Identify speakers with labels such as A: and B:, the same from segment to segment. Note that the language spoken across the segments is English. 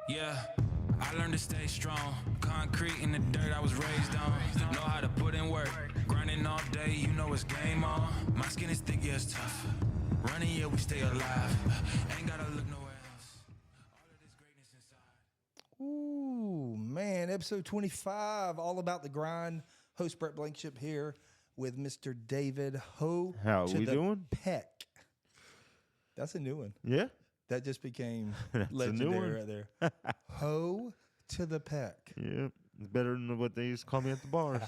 A: Yeah, I learned to stay strong. Concrete in the dirt I was raised on. Know how to put in work. Grinding all day, you know it's game on. My skin is thick, yeah, it's tough. Running, yeah, we stay alive. Ain't gotta look nowhere else. All of this greatness inside.
B: Ooh, man, episode 25, All About the Grjnd. Host Brett Blankenship here with Mr. David Ho.
C: How
B: to
C: we
B: the
C: doing?
B: Peck. That's a new one.
C: Yeah,
B: That just became
C: That's a new
B: legendary
C: one.
B: right there. Ho to the Peck.
C: yeah. It's better than what they used to call me at the bars.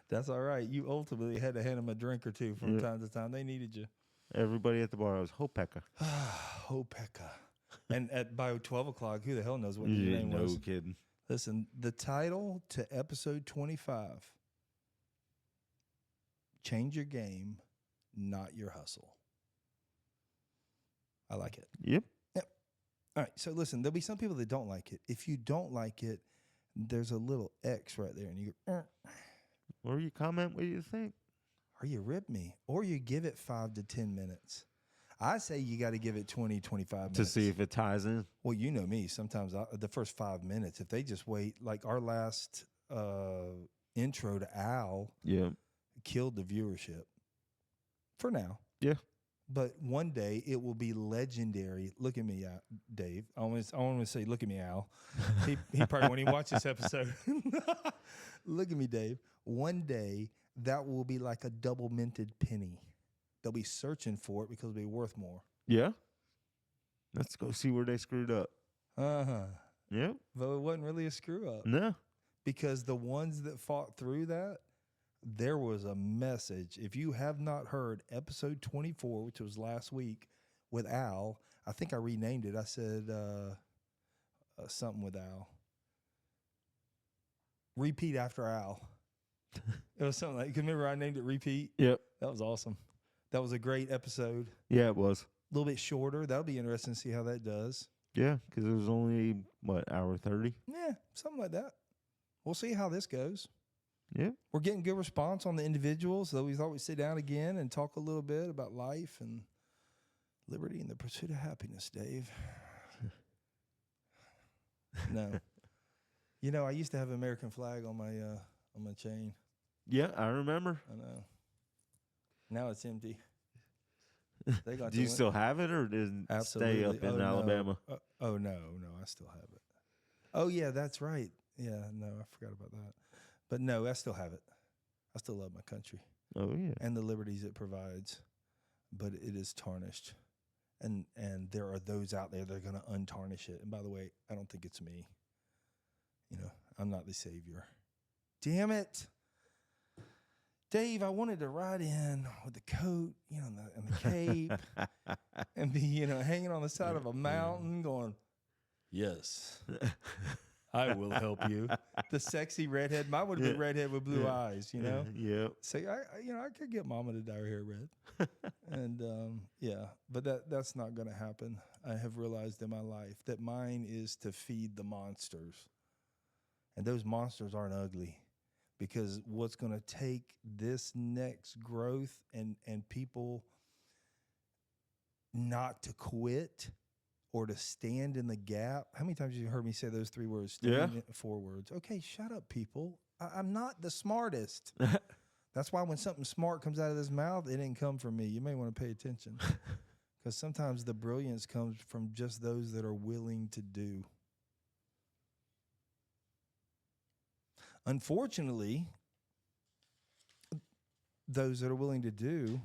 B: That's all right. You ultimately had to hand them a drink or two from
C: Yeah.
B: time to time. They needed you.
C: Everybody at the bar was Hopeka.
B: Ho Pekka. And by 12 o'clock, who the hell knows what your
C: Yeah,
B: name
C: no
B: was?
C: kidding.
B: Listen, the title to episode 25, Change Your Game, Not Your Hustle. I like it.
C: Yep.
B: All right, so listen, there'll be some people that don't like it. If you don't like it, there's a little X right there, and you go,
C: Or you comment what you think.
B: or you rip me, or you give it 5 to 10 minutes. I say you got to give it 20, 25 minutes.
C: To see if it ties in.
B: Well, you know me. Sometimes the first 5 minutes, if they just wait, like our last intro to Al
C: Yeah.
B: killed the viewership for now.
C: Yeah.
B: But one day it will be legendary. Look at me, Dave. I want to say, look at me, Al. He probably won't even watch this episode. Look at me, Dave. One day that will be like a double minted penny. They'll be searching for it because it'll be worth more.
C: Yeah. Let's go see where they screwed up.
B: Uh-huh.
C: Yep.
B: Though it wasn't really a screw up.
C: No.
B: Because the ones that fought through that, there was a message. If you have not heard episode 24, which was last week with Al, I think I renamed it. I said something with Al. Repeat after Al. It was something like, because remember I named it Repeat?
C: Yep.
B: That was awesome. That was a great episode.
C: Yeah, it was.
B: A little bit shorter. That'll be interesting to see how that does.
C: Yeah, because it was only, hour 30?
B: Yeah, something like that. We'll see how this goes.
C: Yeah.
B: We're getting good response on the individuals, so we thought we'd sit down again and talk a little bit about life and liberty and the pursuit of happiness, Dave. No. You know, I used to have an American flag on my chain.
C: Yeah, I remember.
B: I know. Now it's empty. They got
C: Do you still have it, or did it stay up in Alabama?
B: No, I still have it. Oh, yeah, that's right. Yeah, no, I forgot about that. But no, I still have it. I still love my country
C: Oh, yeah.
B: and the liberties it provides, but it is tarnished. And there are those out there that are going to untarnish it. And by the way, I don't think it's me. You know, I'm not the savior. Damn it. Dave, I wanted to ride in with the coat, you know, and the cape, and be, you know, hanging on the side of a mountain going, yes, I will help you. The sexy redhead. Mine would have been redhead with blue eyes, you know.
C: Yep.
B: Say, I could get Mama to dye her hair red, and yeah, but that's not going to happen. I have realized in my life that mine is to feed the monsters, and those monsters aren't ugly, because what's going to take this next growth and people not to quit or to stand in the gap. How many times have you heard me say those 3 words?
C: Yeah.
B: 4 words. Okay, shut up, people. I'm not the smartest. That's why when something smart comes out of this mouth, it didn't come from me. You may want to pay attention. Because sometimes the brilliance comes from just those that are willing to do. Unfortunately, those that are willing to do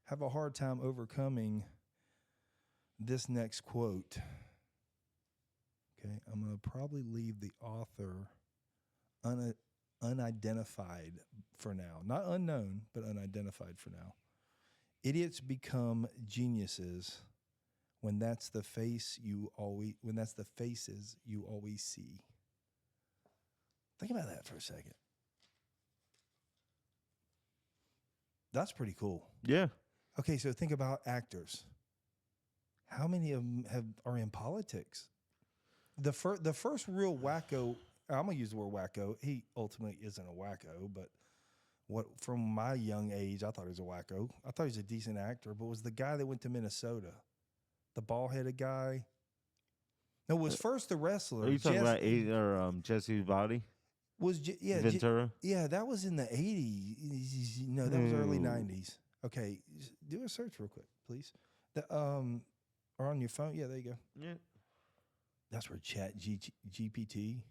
B: have a hard time overcoming this next quote. Okay, I'm going to probably leave the author unidentified for now. Not unknown, but unidentified for now. Idiots become geniuses when that's the faces you always see. Think about that for a second. That's pretty cool.
C: Yeah.
B: Okay, so think about actors. How many of them are in politics? The first real wacko, I'm going to use the word wacko. He ultimately isn't a wacko, but from my young age, I thought he was a wacko. I thought he was a decent actor, but it was the guy that went to Minnesota. The bald-headed guy. No, it was first the wrestler.
C: Are you talking about Jesse's Body?
B: Yeah,
C: Ventura?
B: yeah, that was in the 80s. No, that was early 90s. Okay, do a search real quick, please. Or on your phone. Yeah, there you go.
C: Yeah.
B: That's where GPT.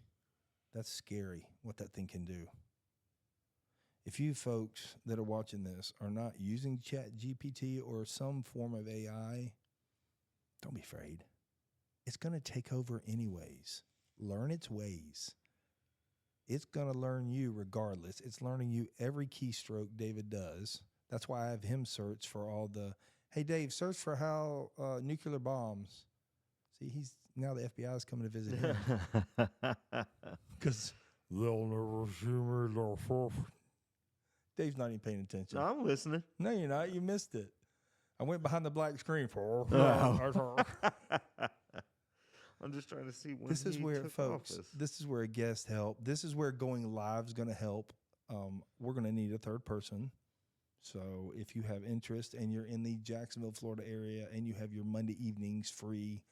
B: That's scary what that thing can do. If you folks that are watching this are not using Chat GPT or some form of AI, don't be afraid. It's going to take over anyways. Learn its ways. It's going to learn you regardless. It's learning you every keystroke David does. That's why I have him search for all the, hey, Dave, search for how nuclear bombs. See, now the FBI is coming to visit him. Because they'll never see me. Dave's not even paying attention.
C: No, I'm listening.
B: No, you're not. You missed it. I went behind the black screen for.
C: I'm just trying to see when
B: This is where,
C: took
B: folks.
C: office.
B: This is where a guest help. This is where going live is going to help. We're going to need a third person. So if you have interest and you're in the Jacksonville, Florida area, and you have your Monday evenings free,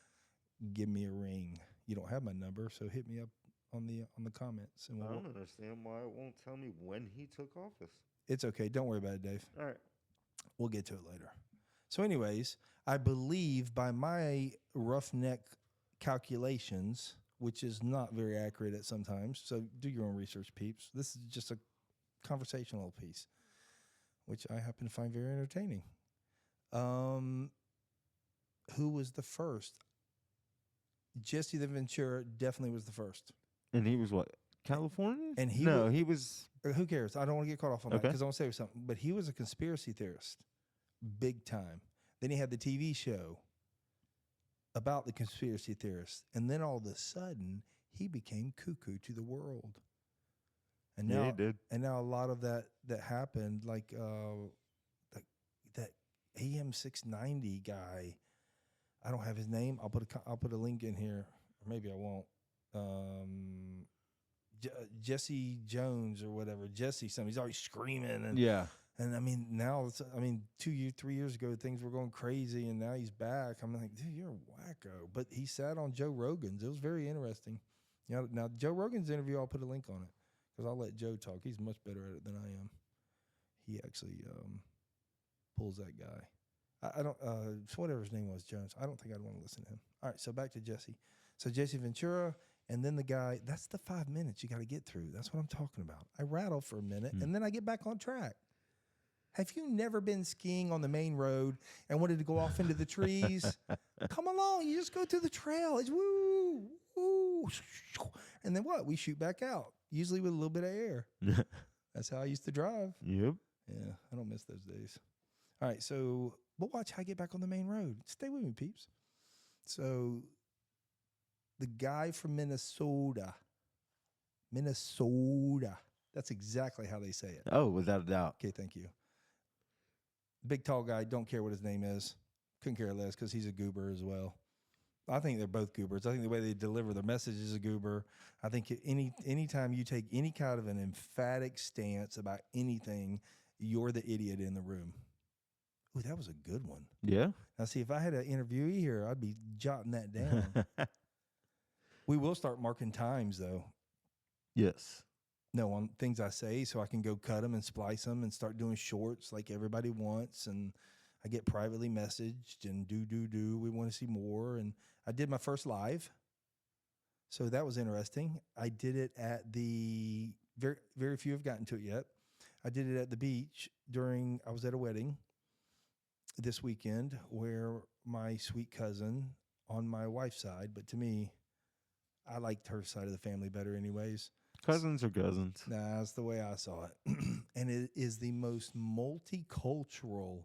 B: give me a ring. You don't have my number, so hit me up on the comments. And
C: I don't understand why it won't tell me when he took office.
B: It's okay. Don't worry about it, Dave.
C: All right.
B: We'll get to it later. So anyways, I believe by my roughneck calculations, which is not very accurate at sometimes, so do your own research, peeps. This is just a conversational piece, which I happen to find very entertaining. Who was the first? Jesse the Ventura definitely was the first.
C: And he was what? California?
B: And he
C: he was.
B: Who cares? I don't want to get caught off on that
C: Okay.
B: because I want to say something. But he was a conspiracy theorist, big time. Then he had the TV show about the conspiracy theorists, and then all of a sudden he became cuckoo to the world. And now,
C: Yeah, he did.
B: And now a lot of that happened, like that AM 690 guy. I don't have his name. I'll put a link in here, or maybe I won't. Jesse Jones or whatever. Jesse something. He's always screaming and
C: Yeah.
B: And I mean, now, 3 years ago, things were going crazy, and now he's back. I'm like, dude, you're a wacko. But he sat on Joe Rogan's. It was very interesting. Now Joe Rogan's interview, I'll put a link on it because I'll let Joe talk. He's much better at it than I am. He actually pulls that guy. I don't, whatever his name was, Jones. I don't think I'd want to listen to him. All right, so back to Jesse. So Jesse Ventura, and then the guy, that's the 5 minutes you got to get through. That's what I'm talking about. I rattle for a minute, and then I get back on track. Have you never been skiing on the main road and wanted to go off into the trees? Come along. You just go through the trail. It's woo, woo. And then what? We shoot back out, usually with a little bit of air. That's how I used to drive.
C: Yep.
B: Yeah, I don't miss those days. All right, so we'll watch how I get back on the main road. Stay with me, peeps. So the guy from Minnesota. That's exactly how they say it.
C: Oh, without a doubt.
B: Okay, thank you. Big tall guy, don't care what his name is. Couldn't care less because he's a goober as well. I think they're both goobers. I think the way they deliver their message is a goober. I think anytime you take any kind of an emphatic stance about anything, you're the idiot in the room. Ooh, that was a good one.
C: Yeah.
B: Now, see, if I had an interviewee here, I'd be jotting that down. We will start marking times, though.
C: Yes.
B: No, on things I say, so I can go cut them and splice them and start doing shorts like everybody wants. And I get privately messaged and do. We want to see more. And I did my first live. So that was interesting. I did it at the, very, very few have gotten to it yet. I did it at the beach I was at a wedding this weekend where my sweet cousin on my wife's side, but to me, I liked her side of the family better anyways.
C: Cousins are cousins.
B: Nah, that's the way I saw it. And it is the most multicultural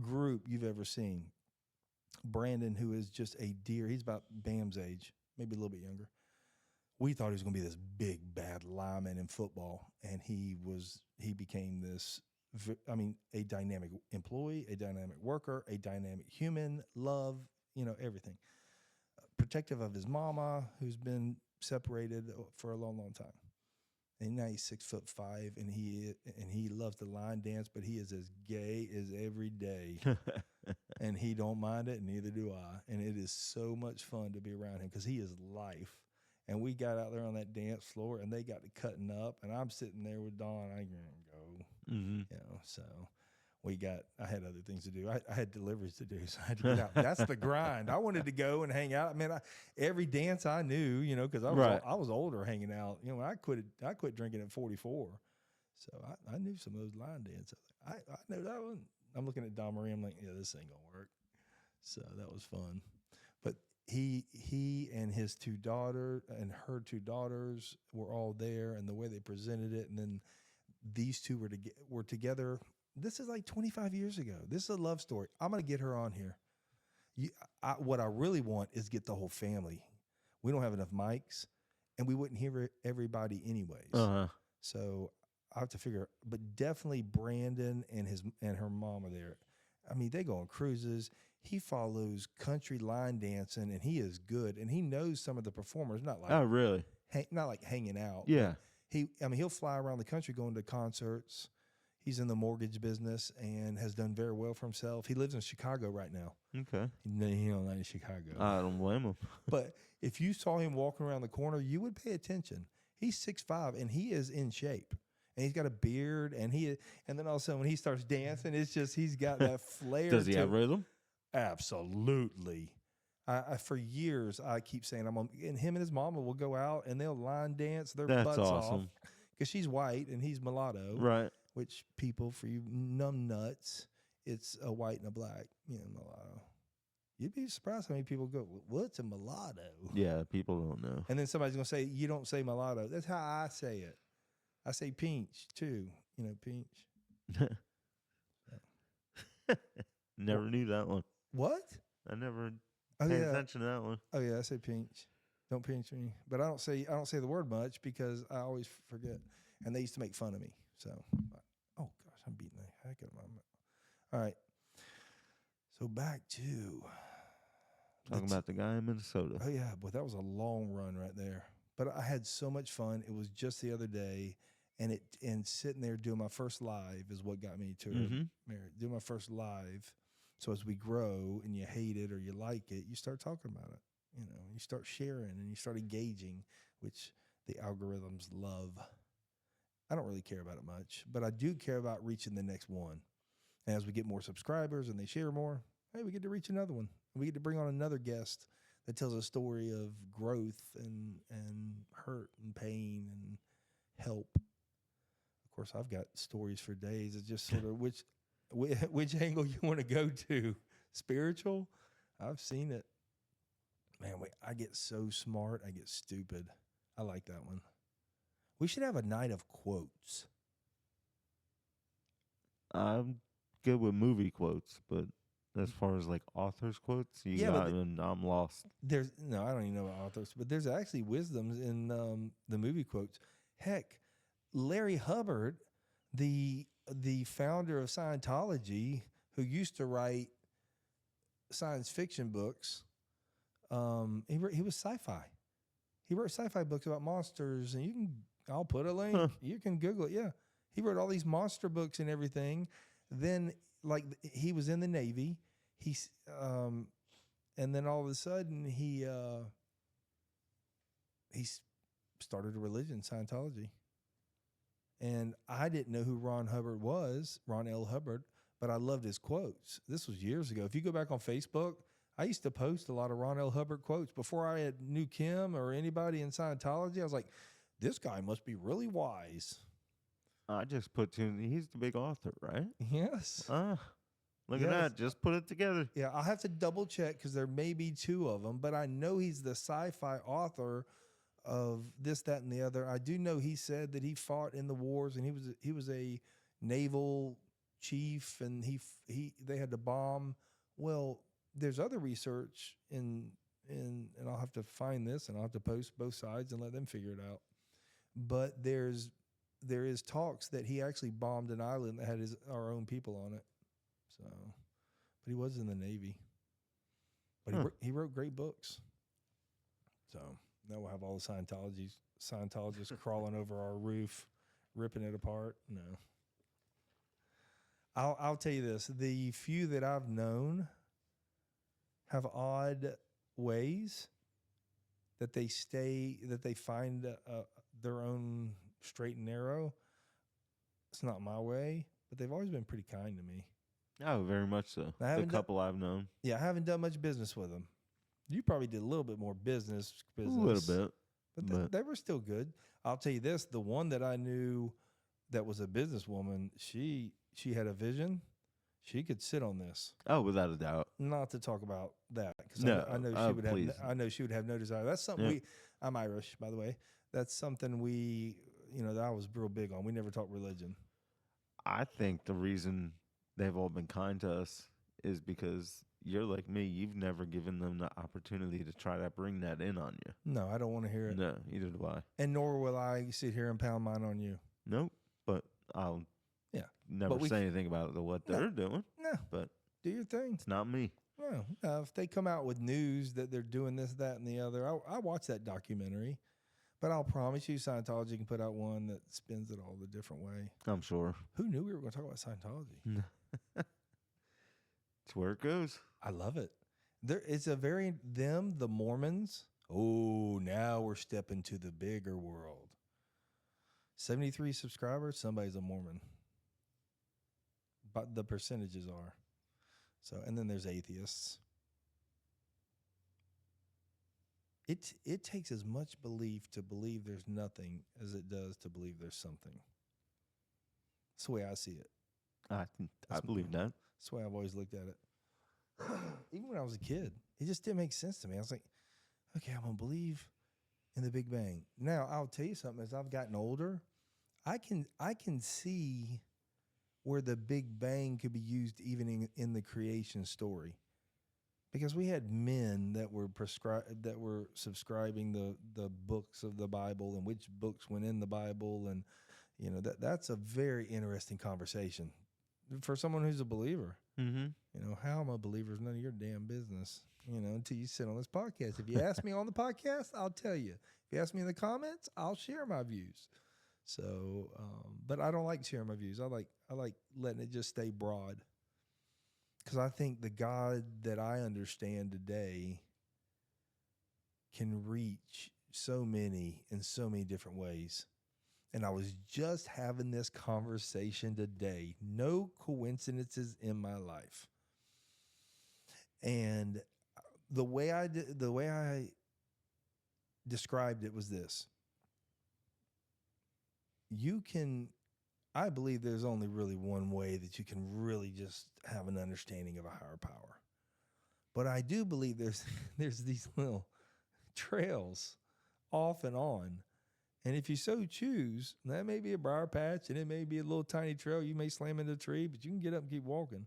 B: group you've ever seen. Brandon, who is just a deer, he's about Bam's age, maybe a little bit younger. We thought he was going to be this big, bad lineman in football, and he became this, a dynamic employee, a dynamic worker, a dynamic human, love, everything. Protective of his mama, who's been separated for a long, long time. And now he's 6'5", and he loves the line dance, but he is as gay as every day. and he don't mind it, and neither do I. And it is so much fun to be around him because he is life. And we got out there on that dance floor, and they got to cutting up, and I'm sitting there with Dawn. I can go, so I had other things to do. I had deliveries to do, so I had to get out. That's the grind. I wanted to go and hang out. I mean, every dance I knew, because I was older hanging out. I quit drinking at 44, so I knew some of those line dances. I know that one. I'm looking at Don Marie. I'm like, yeah, this ain't gonna work. So that was fun. But he and his two daughters and her two daughters were all there, and the way they presented it, and then these two were together. This is like 25 years ago. This is a love story. I'm gonna get her on here. What I really want is get the whole family. We don't have enough mics, and we wouldn't hear everybody anyways. So I have to figure. But definitely Brandon and her mom are there. I mean, they go on cruises. He follows country line dancing, and he is good. And he knows some of the performers. Not like
C: really?
B: Not like hanging out.
C: Yeah.
B: He'll fly around the country going to concerts. He's in the mortgage business and has done very well for himself. He lives in Chicago right now.
C: Okay.
B: He don't like Chicago.
C: I don't blame him.
B: But if you saw him walking around the corner, you would pay attention. He's 6'5", and he is in shape. And he's got a beard, and then all of a sudden when he starts dancing, it's just he's got that flair.
C: Does he have rhythm?
B: Absolutely. For years I keep saying and him and his mama will go out and they'll line dance their butts off because she's white and he's mulatto,
C: right?
B: Which people, for you numb nuts, it's a white and a black, mulatto. You'd be surprised how many people go, what's a mulatto?
C: Yeah, people don't know.
B: And then somebody's gonna say, you don't say mulatto. That's how I say it. I say pinch too. Pinch.
C: Never knew that one.
B: What?
C: I never paid attention to that one.
B: Oh yeah, I say pinch. Don't pinch me. But I don't say the word much because I always forget. And they used to make fun of me. So, oh gosh, I'm beating the heck out of my. All right. So back to
C: talking about the guy in Minnesota.
B: Oh yeah, boy, that was a long run right there. But I had so much fun. It was just the other day, and sitting there doing my first live is what got me to married. Doing my first live. So as we grow and you hate it or you like it, you start talking about it. You start sharing and you start engaging, which the algorithms love. I don't really care about it much, but I do care about reaching the next one. And as we get more subscribers and they share more, hey, we get to reach another one. We get to bring on another guest that tells a story of growth and hurt and pain and help. Of course, I've got stories for days. It's just sort of which angle you want to go to. Spiritual? I've seen it. Man, I get so smart, I get stupid. I like that one. We should have a night of quotes.
C: I'm good with movie quotes, but as far as like authors' quotes, I'm lost.
B: I don't even know about authors, but there's actually wisdoms in the movie quotes. Heck, Larry Hubbard, the founder of Scientology, who used to write science fiction books, he was sci-fi. He wrote sci-fi books about monsters, and I'll put a link. Huh. You can Google it. Yeah, he wrote all these monster books and everything. Then, like, he was in the Navy. And then all of a sudden he started a religion, Scientology. And I didn't know who Ron L. Hubbard, but I loved his quotes. This was years ago. If you go back on Facebook, I used to post a lot of Ron L. Hubbard quotes. Before I knew Kim or anybody in Scientology, I was like, this guy must be really wise.
C: I just put he's the big author, right?
B: Yes.
C: Look at that. Just put it together.
B: Yeah, I'll have to double check because there may be two of them, but I know he's the sci-fi author of this, that, and the other. I do know he said that he fought in the wars, and he was a naval chief, and they had to bomb. Well, there's other research and I'll have to find this, and I'll have to post both sides and let them figure it out. But there is talks that he actually bombed an island that had our own people on it. So, but he was in the Navy. But he wrote great books. So now we'll have all the Scientologists crawling over our roof, ripping it apart. No. I'll tell you this: the few that I've known have odd ways that they find their own straight and narrow. It's not my way, but they've always been pretty kind to me.
C: Oh, very much so. The couple I've known.
B: Yeah, I haven't done much business with them. You probably did a little bit more business.
C: A little bit.
B: But they were still good. I'll tell you this, the one that I knew that was a businesswoman, she had a vision. She could sit on this.
C: Oh, without a doubt.
B: Not to talk about that, because I know she would
C: please.
B: have. I know she would have no desire. That's something I'm Irish, by the way. That's something that I was real big on. We never talk religion.
C: I think the reason they've all been kind to us is because you're like me. You've never given them the opportunity to try to bring that in on you.
B: No, I don't want to hear it.
C: No, either do I.
B: And nor will I sit here and pound mine on you.
C: Nope. But I'll never say anything about what they're doing.
B: No.
C: But
B: do your thing.
C: It's not me.
B: No. If they come out with news that they're doing this, that, and the other, I watch that documentary. But I'll promise you, Scientology can put out one that spins it all the different way.
C: I'm sure.
B: Who knew we were going to talk about Scientology?
C: It's where it goes.
B: I love it. It's the Mormons. Oh, now we're stepping to the bigger world. 73 subscribers, somebody's a Mormon. But the percentages are. So, and then there's atheists. It takes as much belief to believe there's nothing as it does to believe there's something. That's the way I see it.
C: I believe that.
B: That's the way I've always looked at it. Even when I was a kid, it just didn't make sense to me. I was like, okay, I'm going to believe in the Big Bang. Now, I'll tell you something. As I've gotten older, I can see where the Big Bang could be used even in the creation story. Because we had men that were subscribing the books of the Bible and which books went in the Bible, and that's a very interesting conversation for someone who's a believer.
C: Mm-hmm.
B: How I'm a believer is none of your damn business. Until you sit on this podcast. If you ask me on the podcast, I'll tell you. If you ask me in the comments, I'll share my views. So, but I don't like sharing my views. I like letting it just stay broad. Because I think the God that I understand today can reach so many in so many different ways. And I was just having this conversation today. No coincidences in my life. And the way I described it was this. I believe there's only really one way that you can really just have an understanding of a higher power. But I do believe there's these little trails off and on. And if you so choose, that may be a briar patch and it may be a little tiny trail. You may slam into a tree, but you can get up and keep walking.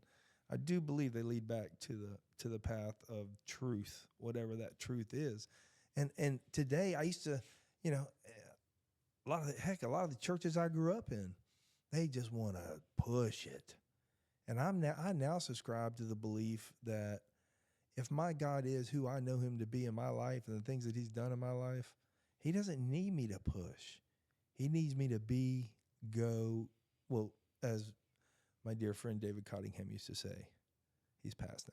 B: I do believe they lead back to the path of truth, whatever that truth is. And today I used to, a lot of the churches I grew up in, they just want to push it. And I now subscribe to the belief that if my God is who I know him to be in my life and the things that he's done in my life, he doesn't need me to push. He needs me to go, as my dear friend David Cottingham used to say, he's passed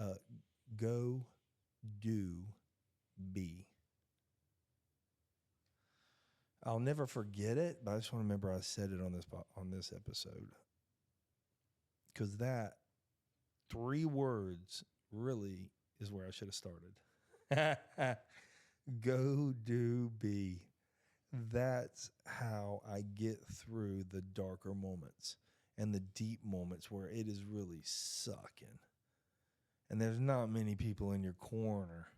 B: now, go, do, be. I'll never forget it, but I just want to remember I said it on this episode. Because that 3 words really is where I should have started. Go, do, be. That's how I get through the darker moments and the deep moments where it is really sucking. And there's not many people in your corner.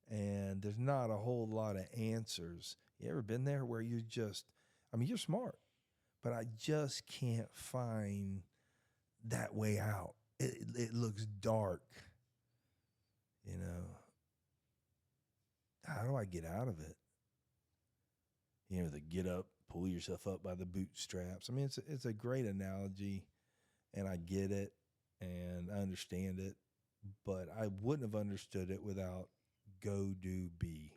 B: And there's not a whole lot of answers. You ever been there where you're smart, but I just can't find that way out. It looks dark. How do I get out of it? The get up, pull yourself up by the bootstraps. It's a great analogy, and I get it, and I understand it, but I wouldn't have understood it without go, do, be.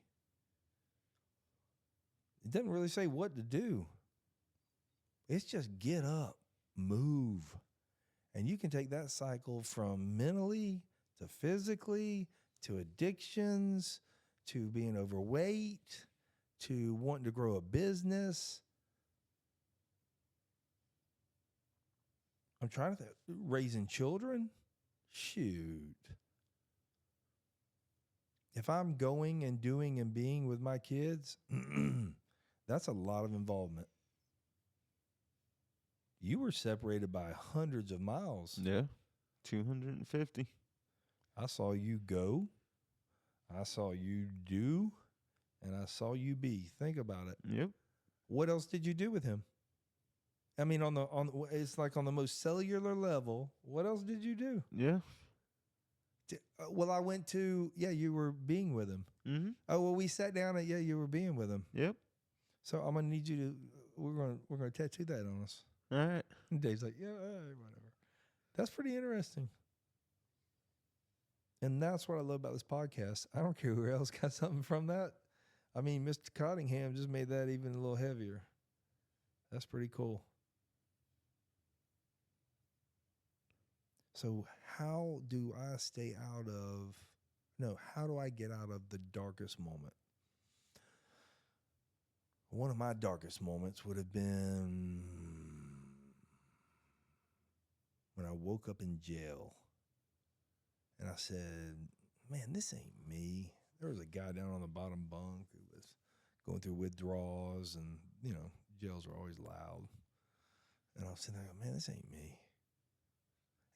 B: It doesn't really say what to do. It's just get up, move. And you can take that cycle from mentally to physically, to addictions, to being overweight, to wanting to grow a business. I'm trying to think, raising children. Shoot. If I'm going and doing and being with my kids, that's a lot of involvement. You were separated by hundreds of miles.
C: Yeah. 250.
B: I saw you go. I saw you do. And I saw you be. Think about it.
C: Yep.
B: What else did you do with him? I mean, it's like on the most cellular level. What else did you do?
C: Yeah.
B: Well, I went to, you were being with him.
C: Mm-hmm.
B: Oh, well, we sat down you were being with him.
C: Yep.
B: So I'm gonna need you to. We're gonna tattoo that on us.
C: All right.
B: And Dave's like, yeah, whatever. That's pretty interesting. And that's what I love about this podcast. I don't care who else got something from that. I mean, Mr. Cottingham just made that even a little heavier. That's pretty cool. So how do I how do I get out of the darkest moment? One of my darkest moments would have been when I woke up in jail and I said, man, this ain't me. There was a guy down on the bottom bunk who was going through withdrawals and, jails are always loud. And I was sitting there, man, this ain't me.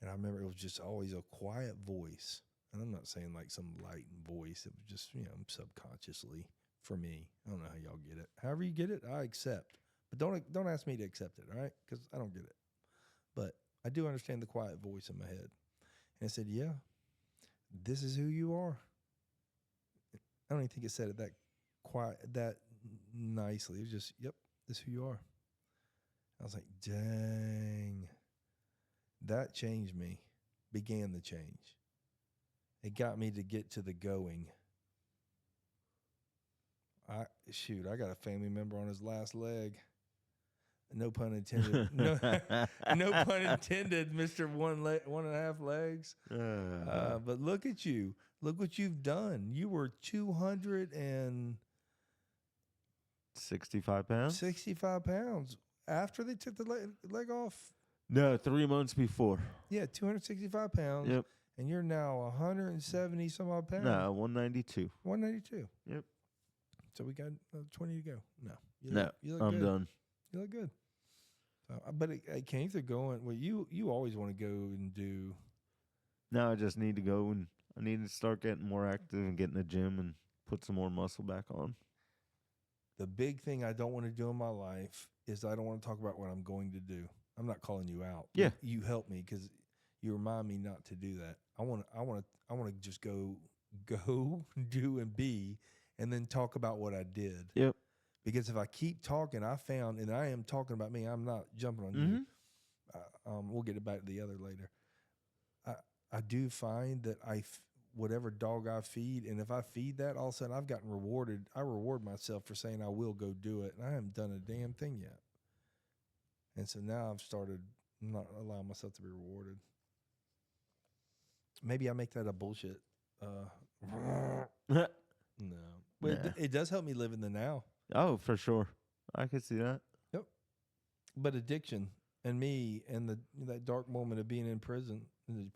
B: And I remember it was just always a quiet voice. And I'm not saying like some light voice. It was just, subconsciously for me. I don't know how y'all get it. However you get it, I accept. But don't ask me to accept it, all right? Because I don't get it. But I do understand the quiet voice in my head. And it said, yeah, this is who you are. I don't even think it said it that quiet, that nicely. It was just, yep, this is who you are. I was like, dang. That changed me, began the change. It got me to get to the going. I got a family member on his last leg. No pun intended. No pun intended, Mr. 1.5 legs. But look at you. Look what you've done. You were
C: 265 pounds?
B: 65 pounds. After they took the leg off?
C: No, 3 months before.
B: Yeah, 265 pounds.
C: Yep.
B: And you're now 170 some odd pounds.
C: No, 192.
B: 192.
C: Yep.
B: So we got 20 to go. No. You look
C: I'm
B: good.
C: done.
B: You look good. But it came through going. Well, you always want to go and do.
C: Now I just need to go and I need to start getting more active and get in the gym and put some more muscle back on.
B: The big thing I don't want to do in my life is I don't want to talk about what I'm going to do. I'm not calling you out.
C: Yeah.
B: You help me because you remind me not to do that. I want to just go do and be, and then talk about what I did.
C: Yep.
B: Because if I keep talking, I found, and I am talking about me, I'm not jumping on you. We'll get back to the other later. I do find that whatever dog I feed, and if I feed that, all of a sudden I've gotten rewarded. I reward myself for saying I will go do it, and I haven't done a damn thing yet. And so now I've started not allowing myself to be rewarded. Maybe I make that a bullshit. No. But it does help me live in the now.
C: Oh, for sure. I could see that.
B: Yep. But addiction and me and that dark moment of being in prison, in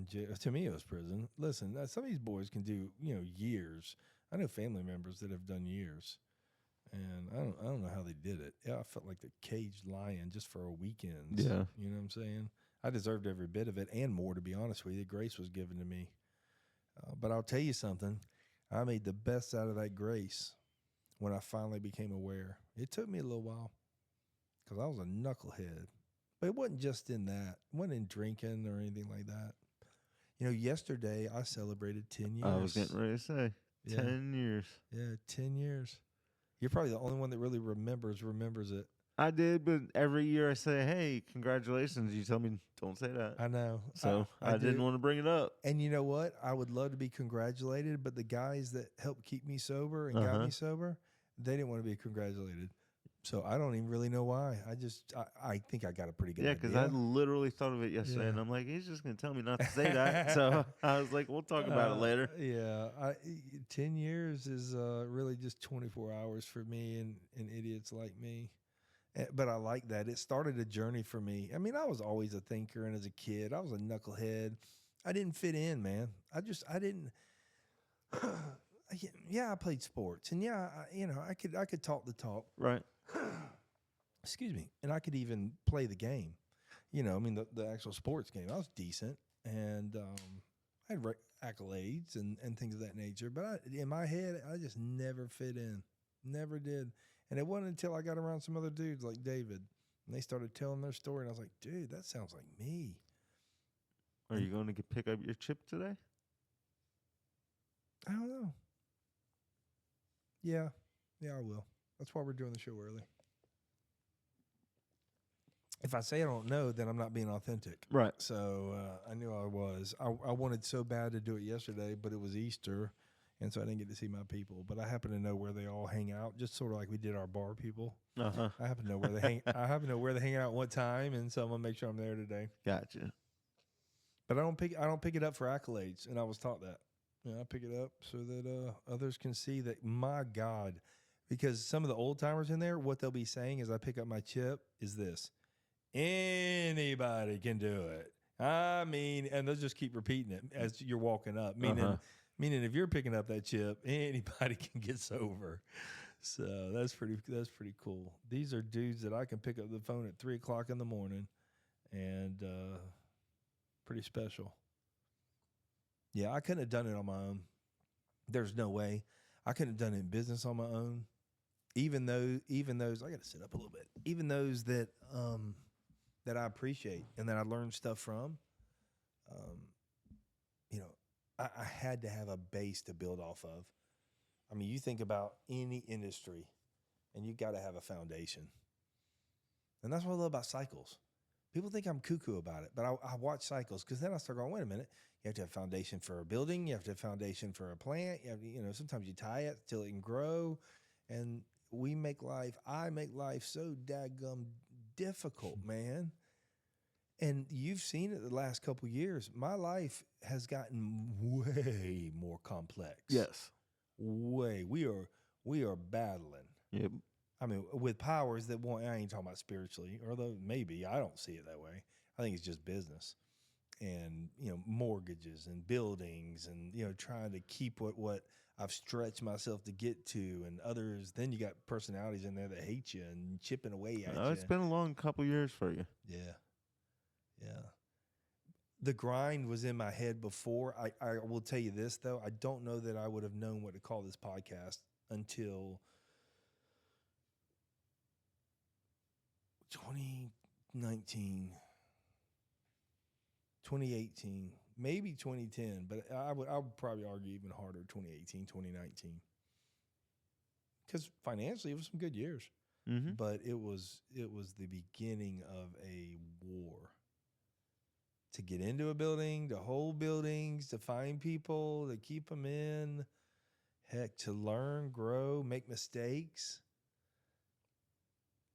B: jail. To me, it was prison. Listen, some of these boys can do, years. I know family members that have done years. And I don't know how they did it. Yeah, I felt like the caged lion just for a weekend.
C: Yeah.
B: You know what I'm saying? I deserved every bit of it and more, to be honest with you. Grace was given to me. But I'll tell you something. I made the best out of that grace when I finally became aware. It took me a little while because I was a knucklehead. But it wasn't just in that. It wasn't in drinking or anything like that. Yesterday I celebrated 10 years.
C: I was getting ready to say 10 years.
B: Yeah, 10 years. You're probably the only one that really remembers it.
C: I did, but every year I say, hey, congratulations. You tell me don't say that.
B: I know.
C: So I didn't want to bring it up.
B: And you know what? I would love to be congratulated, but the guys that helped keep me sober and got me sober, they didn't want to be congratulated. So I don't even really know why. I think I got a pretty good
C: Yeah,
B: idea.
C: because I literally thought of it yesterday,
B: Yeah.
C: and I'm like, he's just gonna tell me not to say that. So I was like, we'll talk about it later.
B: Yeah, 10 years is really just 24 hours for me and idiots like me. But I like that. It started a journey for me. I mean, I was always a thinker, and as a kid, I was a knucklehead. I didn't fit in, man. I didn't. Yeah, I played sports, and yeah, I could talk the talk.
C: Right.
B: Excuse me, and I could even play the game. I mean, the actual sports game. I was decent, and I had accolades and things of that nature. But in my head, I just never fit in. Never did. And it wasn't until I got around some other dudes like David, and they started telling their story, and I was like, dude, that sounds like me.
C: Are you going to pick up your chip today?
B: I don't know. Yeah, I will. That's why we're doing the show early. If I say I don't know, then I'm not being authentic.
C: Right.
B: So I knew I was. I wanted so bad to do it yesterday, but it was Easter, and so I didn't get to see my people. But I happen to know where they all hang out, just sort of like we did our bar people.
C: Uh-huh.
B: I happen to know where they hang. I happen to know where they hang out, what time, and so I'm gonna make sure I'm there today.
C: Gotcha.
B: But I don't pick it up for accolades, and I was taught that. I pick it up so that others can see that, my God, because some of the old timers in there, what they'll be saying as I pick up my chip is this: anybody can do it. I mean, and they'll just keep repeating it as you're walking up, meaning if you're picking up that chip, anybody can get sober. So that's pretty cool. These are dudes that I can pick up the phone at 3:00 in the morning, and pretty special. Yeah, I couldn't have done it on my own. There's no way. I couldn't have done it in business on my own. Even those, I got to sit up a little bit. Even those that I appreciate and that I learned stuff from, I had to have a base to build off of. I mean, you think about any industry, and you got to have a foundation. And that's what I love about cycles. People think I'm cuckoo about it, but I watch cycles because then I start going, wait a minute. You have to have a foundation for a building. You have to have a foundation for a plant. You have sometimes you tie it till it can grow. And I make life so dadgum difficult, man. And you've seen it the last couple of years. My life has gotten way more complex.
C: Yes.
B: Way. We are battling.
C: Yep.
B: I mean, with powers that won't, I ain't talking about spiritually, although maybe I don't see it that way. I think it's just business and, mortgages and buildings and, trying to keep what I've stretched myself to get to, and others. Then you got personalities in there that hate you and chipping away at you.
C: It's been a long couple years for you.
B: Yeah. Yeah. The grind was in my head before. I will tell you this, though. I don't know that I would have known what to call this podcast until 2019, 2018, maybe 2010, but I would probably argue even harder 2018, 2019. Because financially, it was some good years, but it was the beginning of a war. To get into a building, to hold buildings, to find people, to keep them in, heck, to learn, grow, make mistakes.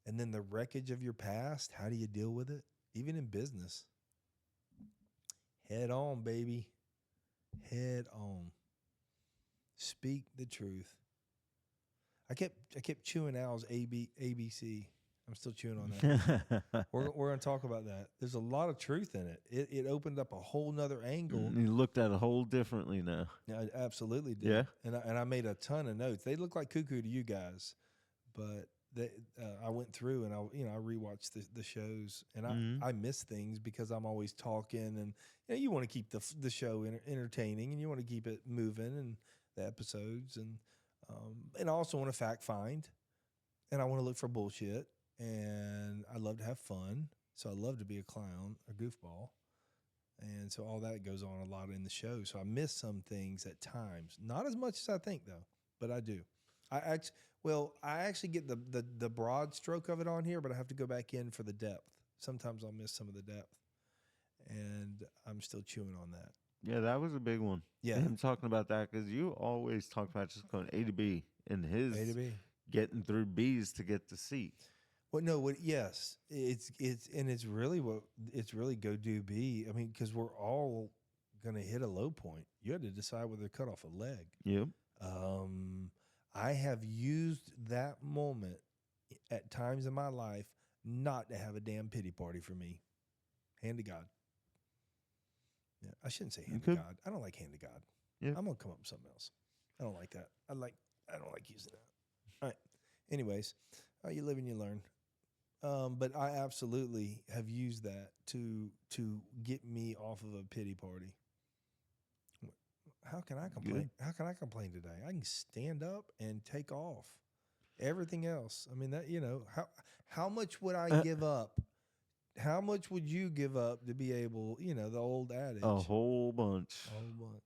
B: And then the wreckage of your past, how do you deal with it? Even in business. Head on, baby. Head on. Speak the truth. I kept chewing Al's ABC. I'm still chewing on that. We're going to talk about that. There's a lot of truth in it. It opened up a whole nother angle.
C: You looked at it whole differently now.
B: Yeah, I absolutely did.
C: Yeah.
B: And I made a ton of notes. They look like cuckoo to you guys, but I went through and I rewatched the shows, and I miss things because I'm always talking, and you want to keep the show entertaining, and you want to keep it moving and the episodes, and I also want to fact find, and I want to look for bullshit. And I love to have fun, so I love to be a clown, a goofball. And so all that goes on a lot in the show. So I miss some things at times. Not as much as I think, though, but I do. I actually get the broad stroke of it on here, but I have to go back in for the depth. Sometimes I'll miss some of the depth, and I'm still chewing on that.
C: Yeah, that was a big one.
B: Yeah.
C: Him talking about that, because you always talk about just going A to B in his
B: A to B.
C: getting through B's to get to C.
B: Well, no, yes, it's really go do be. I mean, because we're all gonna hit a low point. You had to decide whether to cut off a leg.
C: Yep.
B: I have used that moment at times in my life not to have a damn pity party for me. Hand to God. Yeah, I shouldn't say hand to God. I don't like hand to God.
C: Yeah.
B: I'm gonna come up with something else. I don't like that. I don't like using that. All right. Anyways, you live and you learn. But I absolutely have used that to get me off of a pity party. How can I complain? How can I complain today? I can stand up and take off. Everything else. I mean, that, how much would I give up? How much would you give up to be able, the old adage?
C: A whole bunch.
B: A whole bunch.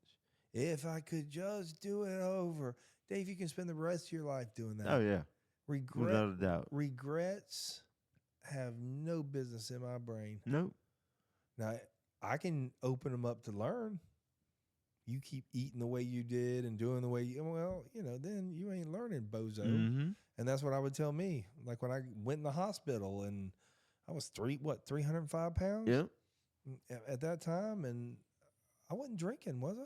B: If I could just do it over. Dave, you can spend the rest of your life doing that.
C: Oh, yeah. Without a doubt.
B: Regrets have no business in my brain.
C: Nope.
B: Now, I can open them up to learn. You keep eating the way you did and doing the way then you ain't learning, bozo.
C: Mm-hmm.
B: And that's what I would tell me. Like when I went in the hospital and I was 305 pounds?
C: Yep.
B: At that time, and I wasn't drinking, was I?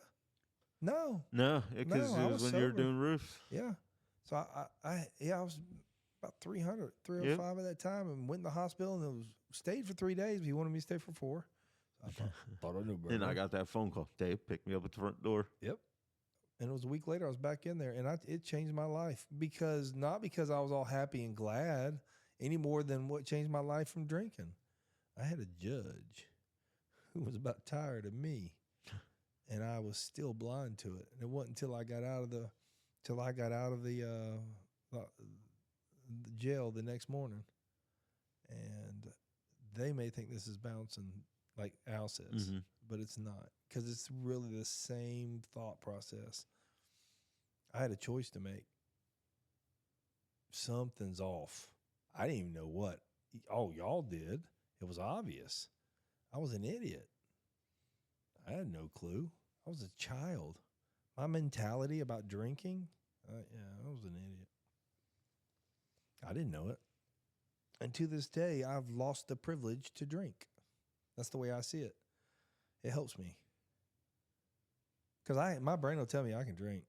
B: No.
C: No, because it was when you were doing roofs.
B: Yeah. So I was about 305 at that time, and went in the hospital and stayed for 3 days. But he wanted me to stay for 4. I thought I knew better.
C: And I got that phone call. Dave picked me up at the front door.
B: Yep. And it was a week later, I was back in there, and it changed my life not because I was all happy and glad any more than what changed my life from drinking. I had a judge who was about tired of me, and I was still blind to it. And it wasn't until I got out of the jail the next morning, and they may think this is bouncing like Al says, but it's not, because it's really the same thought process. I had a choice to make. Something's off. I didn't even know what. Oh, y'all did. It was obvious. I was an idiot. I had no clue. I was a child. My mentality about drinking, I was an idiot. I didn't know it. And to this day, I've lost the privilege to drink. That's the way I see it. It helps me. Because my brain will tell me I can drink.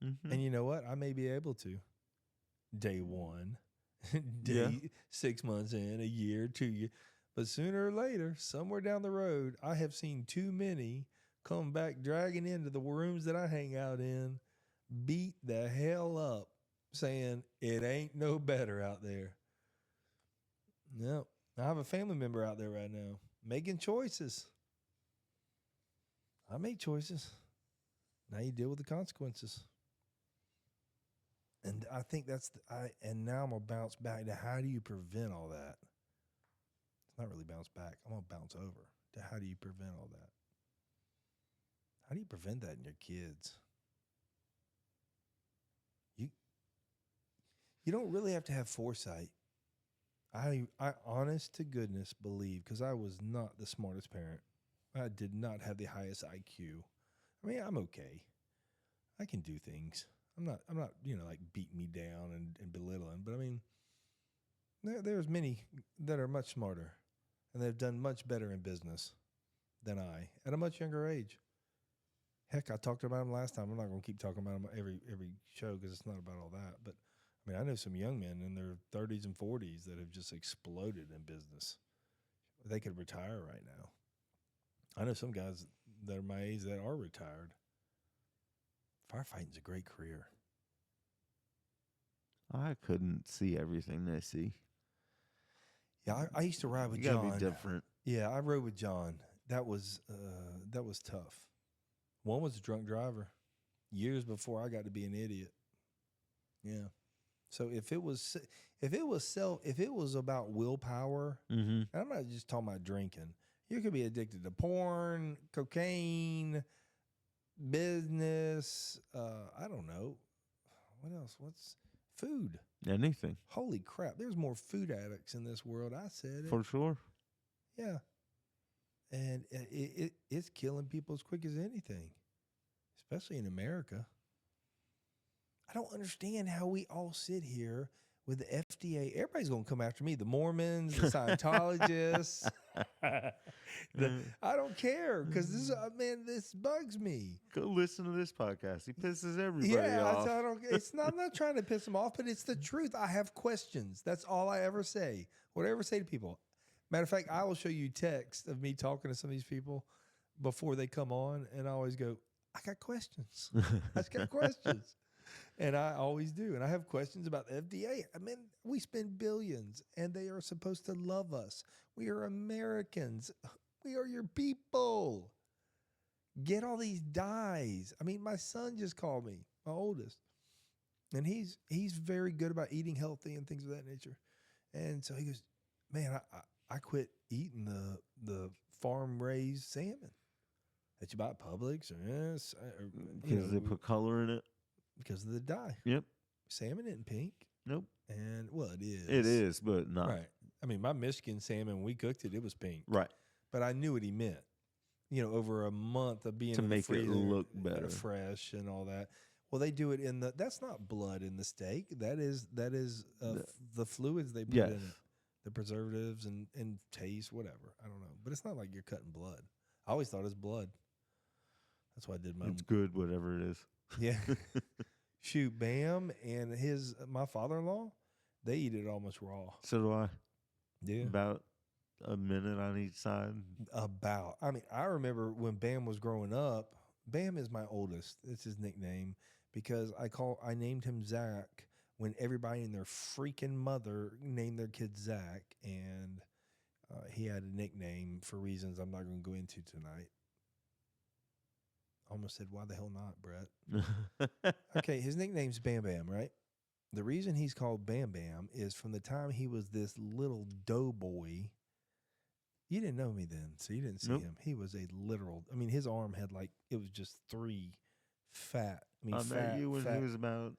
B: Mm-hmm. And you know what? I may be able to. Day 1, 6 months in, a year, 2 years. But sooner or later, somewhere down the road, I have seen too many come back dragging into the rooms that I hang out in, beat the hell up, saying it ain't no better out there. No. I have a family member out there right now making choices. I make choices. Now you deal with the consequences. And I think and now I'm going to bounce back to how do you prevent all that? It's not really bounce back. I'm going to bounce over to how do you prevent all that? How do you prevent that in your kids? You don't really have to have foresight. I honest to goodness believe, because I was not the smartest parent. I did not have the highest IQ. I mean, I'm okay. I can do things. I'm not like beating me down and belittling. But I mean, there's many that are much smarter, and they've done much better in business than I at a much younger age. Heck, I talked about them last time. I'm not going to keep talking about them every show because it's not about all that. But I mean, I know some young men in their 30s and 40s that have just exploded in business. They could retire right now. I know some guys that are my age that are retired. Firefighting's a great career.
C: I couldn't see everything they see.
B: Yeah, I used to ride with
C: you
B: John.
C: Gotta be different.
B: Yeah, I rode with John. That was tough. One was a drunk driver, years before I got to be an idiot. Yeah. So if it was about willpower, and I'm not just talking about drinking. You could be addicted to porn, cocaine, business. I don't know. What else? What's food?
C: Anything.
B: Holy crap! There's more food addicts in this world. I said it.
C: For sure.
B: Yeah. And it's killing people as quick as anything, especially in America. I don't understand how we all sit here with the FDA. Everybody's going to come after me. The Mormons, the Scientologists. I don't care because this bugs me.
C: Go listen to this podcast. He pisses everybody
B: Yeah,
C: off.
B: I don't. I'm not trying to piss them off, but it's the truth. I have questions. That's all I ever say. What I ever say to people. Matter of fact, I will show you text of me talking to some of these people before they come on, and I always go, I got questions. I just got questions. And I always do. And I have questions about the FDA. I mean, we spend billions, and they are supposed to love us. We are Americans. We are your people. Get all these dyes. I mean, my son just called me, my oldest, and he's very good about eating healthy and things of that nature. And so he goes, man, I quit eating the farm raised salmon that you buy at Publix or
C: Because they put color in it.
B: Because of the dye.
C: Yep.
B: Salmon isn't pink.
C: Nope.
B: And well, it is.
C: It is, but not.
B: Right. I mean, my Michigan salmon, when we cooked it, it was pink.
C: Right.
B: But I knew what he meant. You know, over a month of being
C: To
B: in the
C: make it
B: freezer,
C: look better.
B: fresh and all that. Well, they do it in that's not blood in the steak. That is the fluids they put in it. The preservatives and taste, whatever. I don't know. But it's not like you're cutting blood. I always thought it was blood. That's why I did my
C: It's good, whatever it is.
B: Yeah. Shoot, Bam and my father-in-law, they eat it almost raw.
C: So do I.
B: Yeah.
C: About a minute on each side.
B: I mean, I remember when Bam was growing up. Bam is my oldest. It's his nickname because I named him Zach when everybody and their freaking mother named their kid Zach, and he had a nickname for reasons I'm not going to go into tonight. Almost said, why the hell not, Brett? Okay, his nickname's Bam Bam, right? The reason he's called Bam Bam is from the time he was this little doughboy. You didn't know me then, so you didn't see him. He was a literal, I mean, his arm had it was just 3 fat.
C: I met you when he was about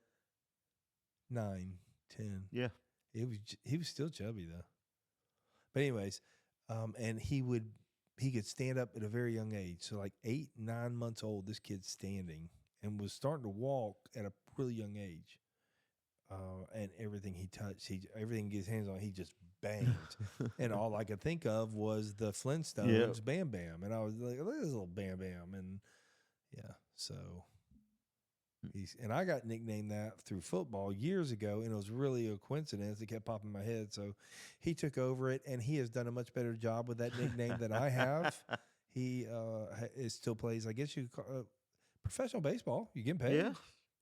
B: 9, 10.
C: Yeah.
B: He was still chubby though. But anyways, and he could stand up at a very young age. So like 8, 9 months old, this kid's standing and was starting to walk at a really young age. And everything he touched, everything he gets hands on, he just banged. And all I could think of was the Flintstones Bam Bam. And I was like, look at this little Bam Bam. And yeah, so and I got nicknamed that through football years ago, and it was really a coincidence. It kept popping in my head. So he took over it, and he has done a much better job with that nickname than I have. He still plays, I guess you could call professional baseball. You get paid.
C: Yeah.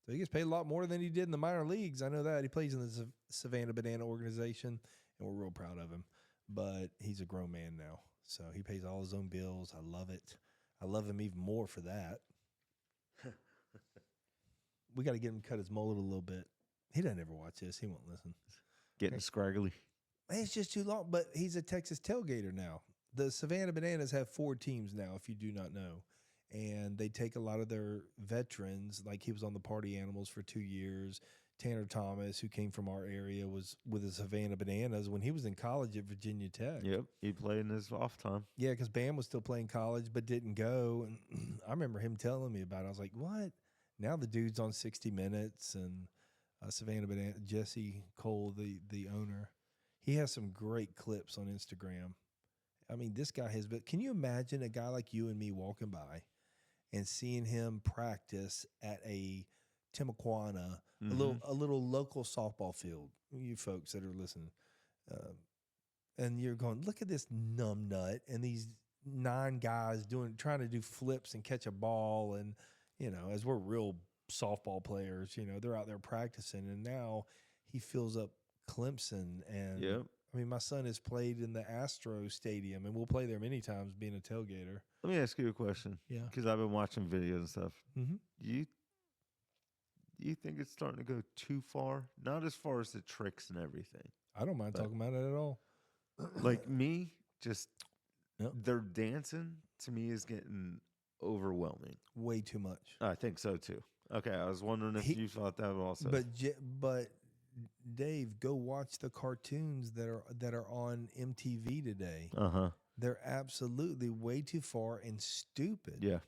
B: So he gets paid a lot more than he did in the minor leagues. I know that. He plays in the Savannah Banana organization, and we're real proud of him. But he's a grown man now, so he pays all his own bills. I love it. I love him even more for that. We got to get him to cut his mullet a little bit. He doesn't ever watch this. He won't listen.
C: Getting scraggly.
B: It's just too long. But he's a Texas tailgater now. The Savannah Bananas have 4 teams now, if you do not know. And they take a lot of their veterans. Like he was on the Party Animals for 2 years. Tanner Thomas, who came from our area, was with the Savannah Bananas when he was in college at Virginia Tech.
C: Yep. He played in his off time.
B: Yeah, because Bam was still playing college but didn't go. And I remember him telling me about it. I was like, what? Now the dude's on 60 Minutes and Savannah Banana, Jesse Cole, the owner. He has some great clips on Instagram. I mean, this guy has been. Can you imagine a guy like you and me walking by and seeing him practice at a Timuquana, a little local softball field? You folks that are listening, and you're going, look at this numbnut and these 9 guys trying to do flips and catch a ball. And you know, as we're real softball players, you know, they're out there practicing, and now he fills up Clemson. And I mean, my son has played in the Astro Stadium, and we'll play there many times being a tailgater.
C: Let me ask you a question.
B: Yeah.
C: Because I've been watching videos and stuff.
B: Mm-hmm.
C: You think it's starting to go too far? Not as far as the tricks and everything.
B: I don't mind talking about it at all.
C: Like me, just their dancing to me is getting overwhelming.
B: Way too much.
C: I think so too. Okay, I was wondering if you thought that also.
B: But Dave, go watch the cartoons that are on MTV today.
C: Uh-huh.
B: They're absolutely way too far and stupid.
C: Yeah.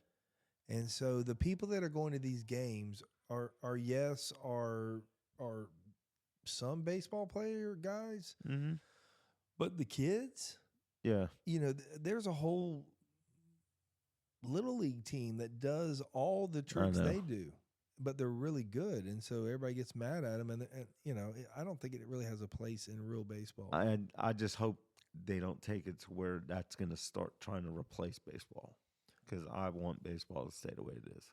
B: And so the people that are going to these games are some baseball player guys,
C: Mm-hmm.
B: but the kids,
C: Yeah.
B: there's a whole little league team that does all the
C: I
B: tricks
C: know.
B: they do, but they're really good, and so everybody gets mad at them. And I don't think it really has a place in real baseball.
C: I just hope they don't take it to where that's going to start trying to replace baseball, because I want baseball to stay the way it is.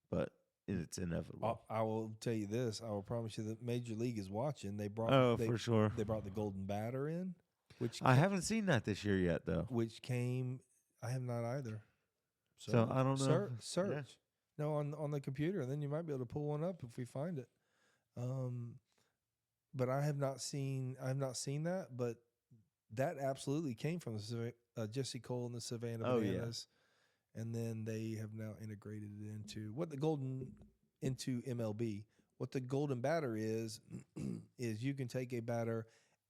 C: But it's inevitable.
B: I will tell you this. I will promise you that Major League is watching.
C: For sure.
B: They brought the golden batter in, which
C: I haven't seen that this year yet, though.
B: which came. I have not either.
C: So I don't know.
B: Search.
C: Yeah.
B: No, on the computer, and then you might be able to pull one up if we find it. But I have not seen that. But that absolutely came from Jesse Cole and the Savannah Bananas, and then they have now integrated it into MLB. What the golden batter is you can take a batter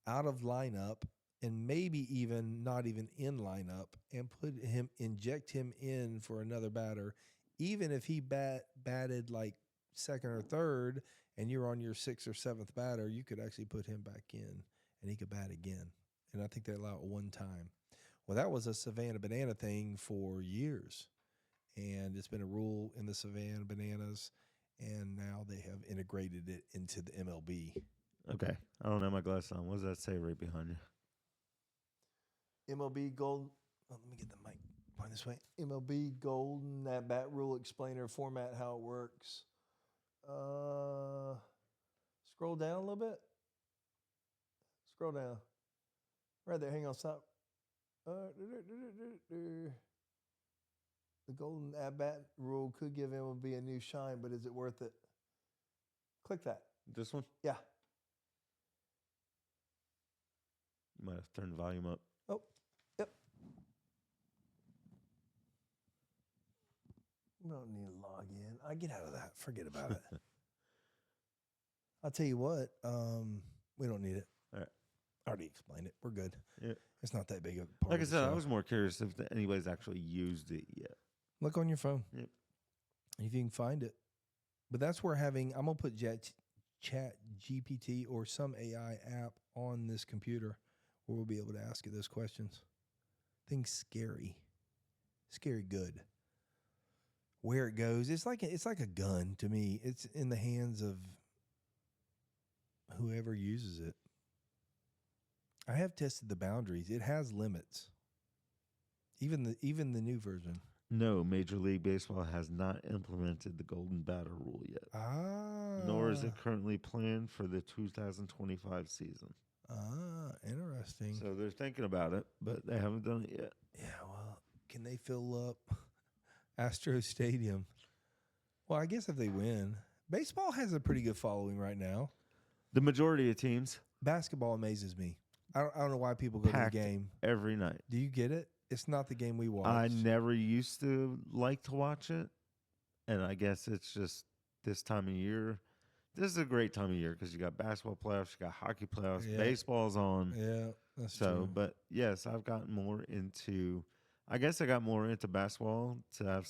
B: out of lineup and maybe even not even in lineup and inject him in for another batter, even if he batted like second or third and you're on your sixth or seventh batter, you could actually put him back in and he could bat again. And I think they allow it one time. Well, that was a Savannah Banana thing for years. And it's been a rule in the Savannah Bananas, and now they have integrated it into the MLB.
C: Okay. I don't have my glasses on. What does that say right behind you?
B: MLB Gold. Oh, let me get the mic point this way. MLB Golden, that bat rule explainer format, how it works. Scroll down a little bit. Scroll down. Right there. Hang on. Stop. The golden at-bat rule could give MLB a new shine, but is it worth it? Click that.
C: This one?
B: Yeah.
C: You might have turned the volume up.
B: Oh, yep. We don't need to log in. I get out of that. Forget about it. I'll tell you what. We don't need it.
C: All right.
B: I already explained it. We're good.
C: Yeah.
B: It's not that big of a part
C: Like I
B: of the
C: said, I
B: show.
C: was more curious if anybody's actually used it yet.
B: Look on your phone.
C: Yep.
B: If you can find it. But that's where I'm going to put Chat GPT or some AI app on this computer where we'll be able to ask it those questions. Things scary. Scary good. Where it goes, it's like a gun to me. It's in the hands of whoever uses it. I have tested the boundaries. It has limits. Even the new version.
C: No, Major League Baseball has not implemented the golden batter rule yet. Nor is it currently planned for the 2025 season.
B: Interesting.
C: So they're thinking about it, but they haven't done it yet.
B: Yeah, well, can they fill up Astro Stadium? Well, I guess if they win. Baseball has a pretty good following right now.
C: The majority of teams.
B: Basketball amazes me. I don't know why people go to the game
C: every night.
B: Do you get it? It's not the game we watch.
C: I never used to like to watch it, and I guess it's just this time of year. This is a great time of year because you got basketball playoffs, you got hockey playoffs, baseball's on.
B: Yeah, that's true.
C: But yes, I've gotten more into. I guess I got more into basketball to have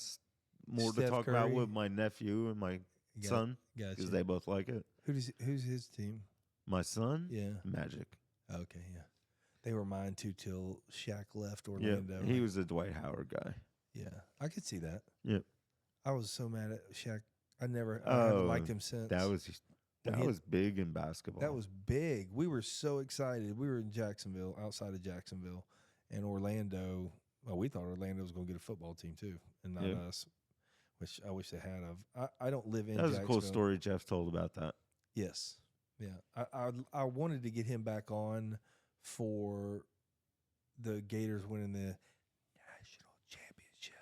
C: more
B: Steph
C: to talk
B: Curry.
C: about with my nephew and my son because they both like it.
B: Who's his team?
C: My son,
B: Yeah,
C: Magic.
B: Okay, yeah. They were mine too till Shaq left Orlando.
C: Yeah, he was a Dwight Howard guy.
B: Yeah, I could see that.
C: Yep.
B: I was so mad at Shaq. I haven't liked him since.
C: That was big in basketball.
B: That was big. We were so excited. We were in Jacksonville, outside of Jacksonville, and Orlando. Well, we thought Orlando was going to get a football team too, and not us, which I wish they had of. I don't live in.
C: That was a cool
B: Jacksonville.
C: story Jeff told about that.
B: Yes. Yeah. I wanted to get him back on for the Gators winning the national championship.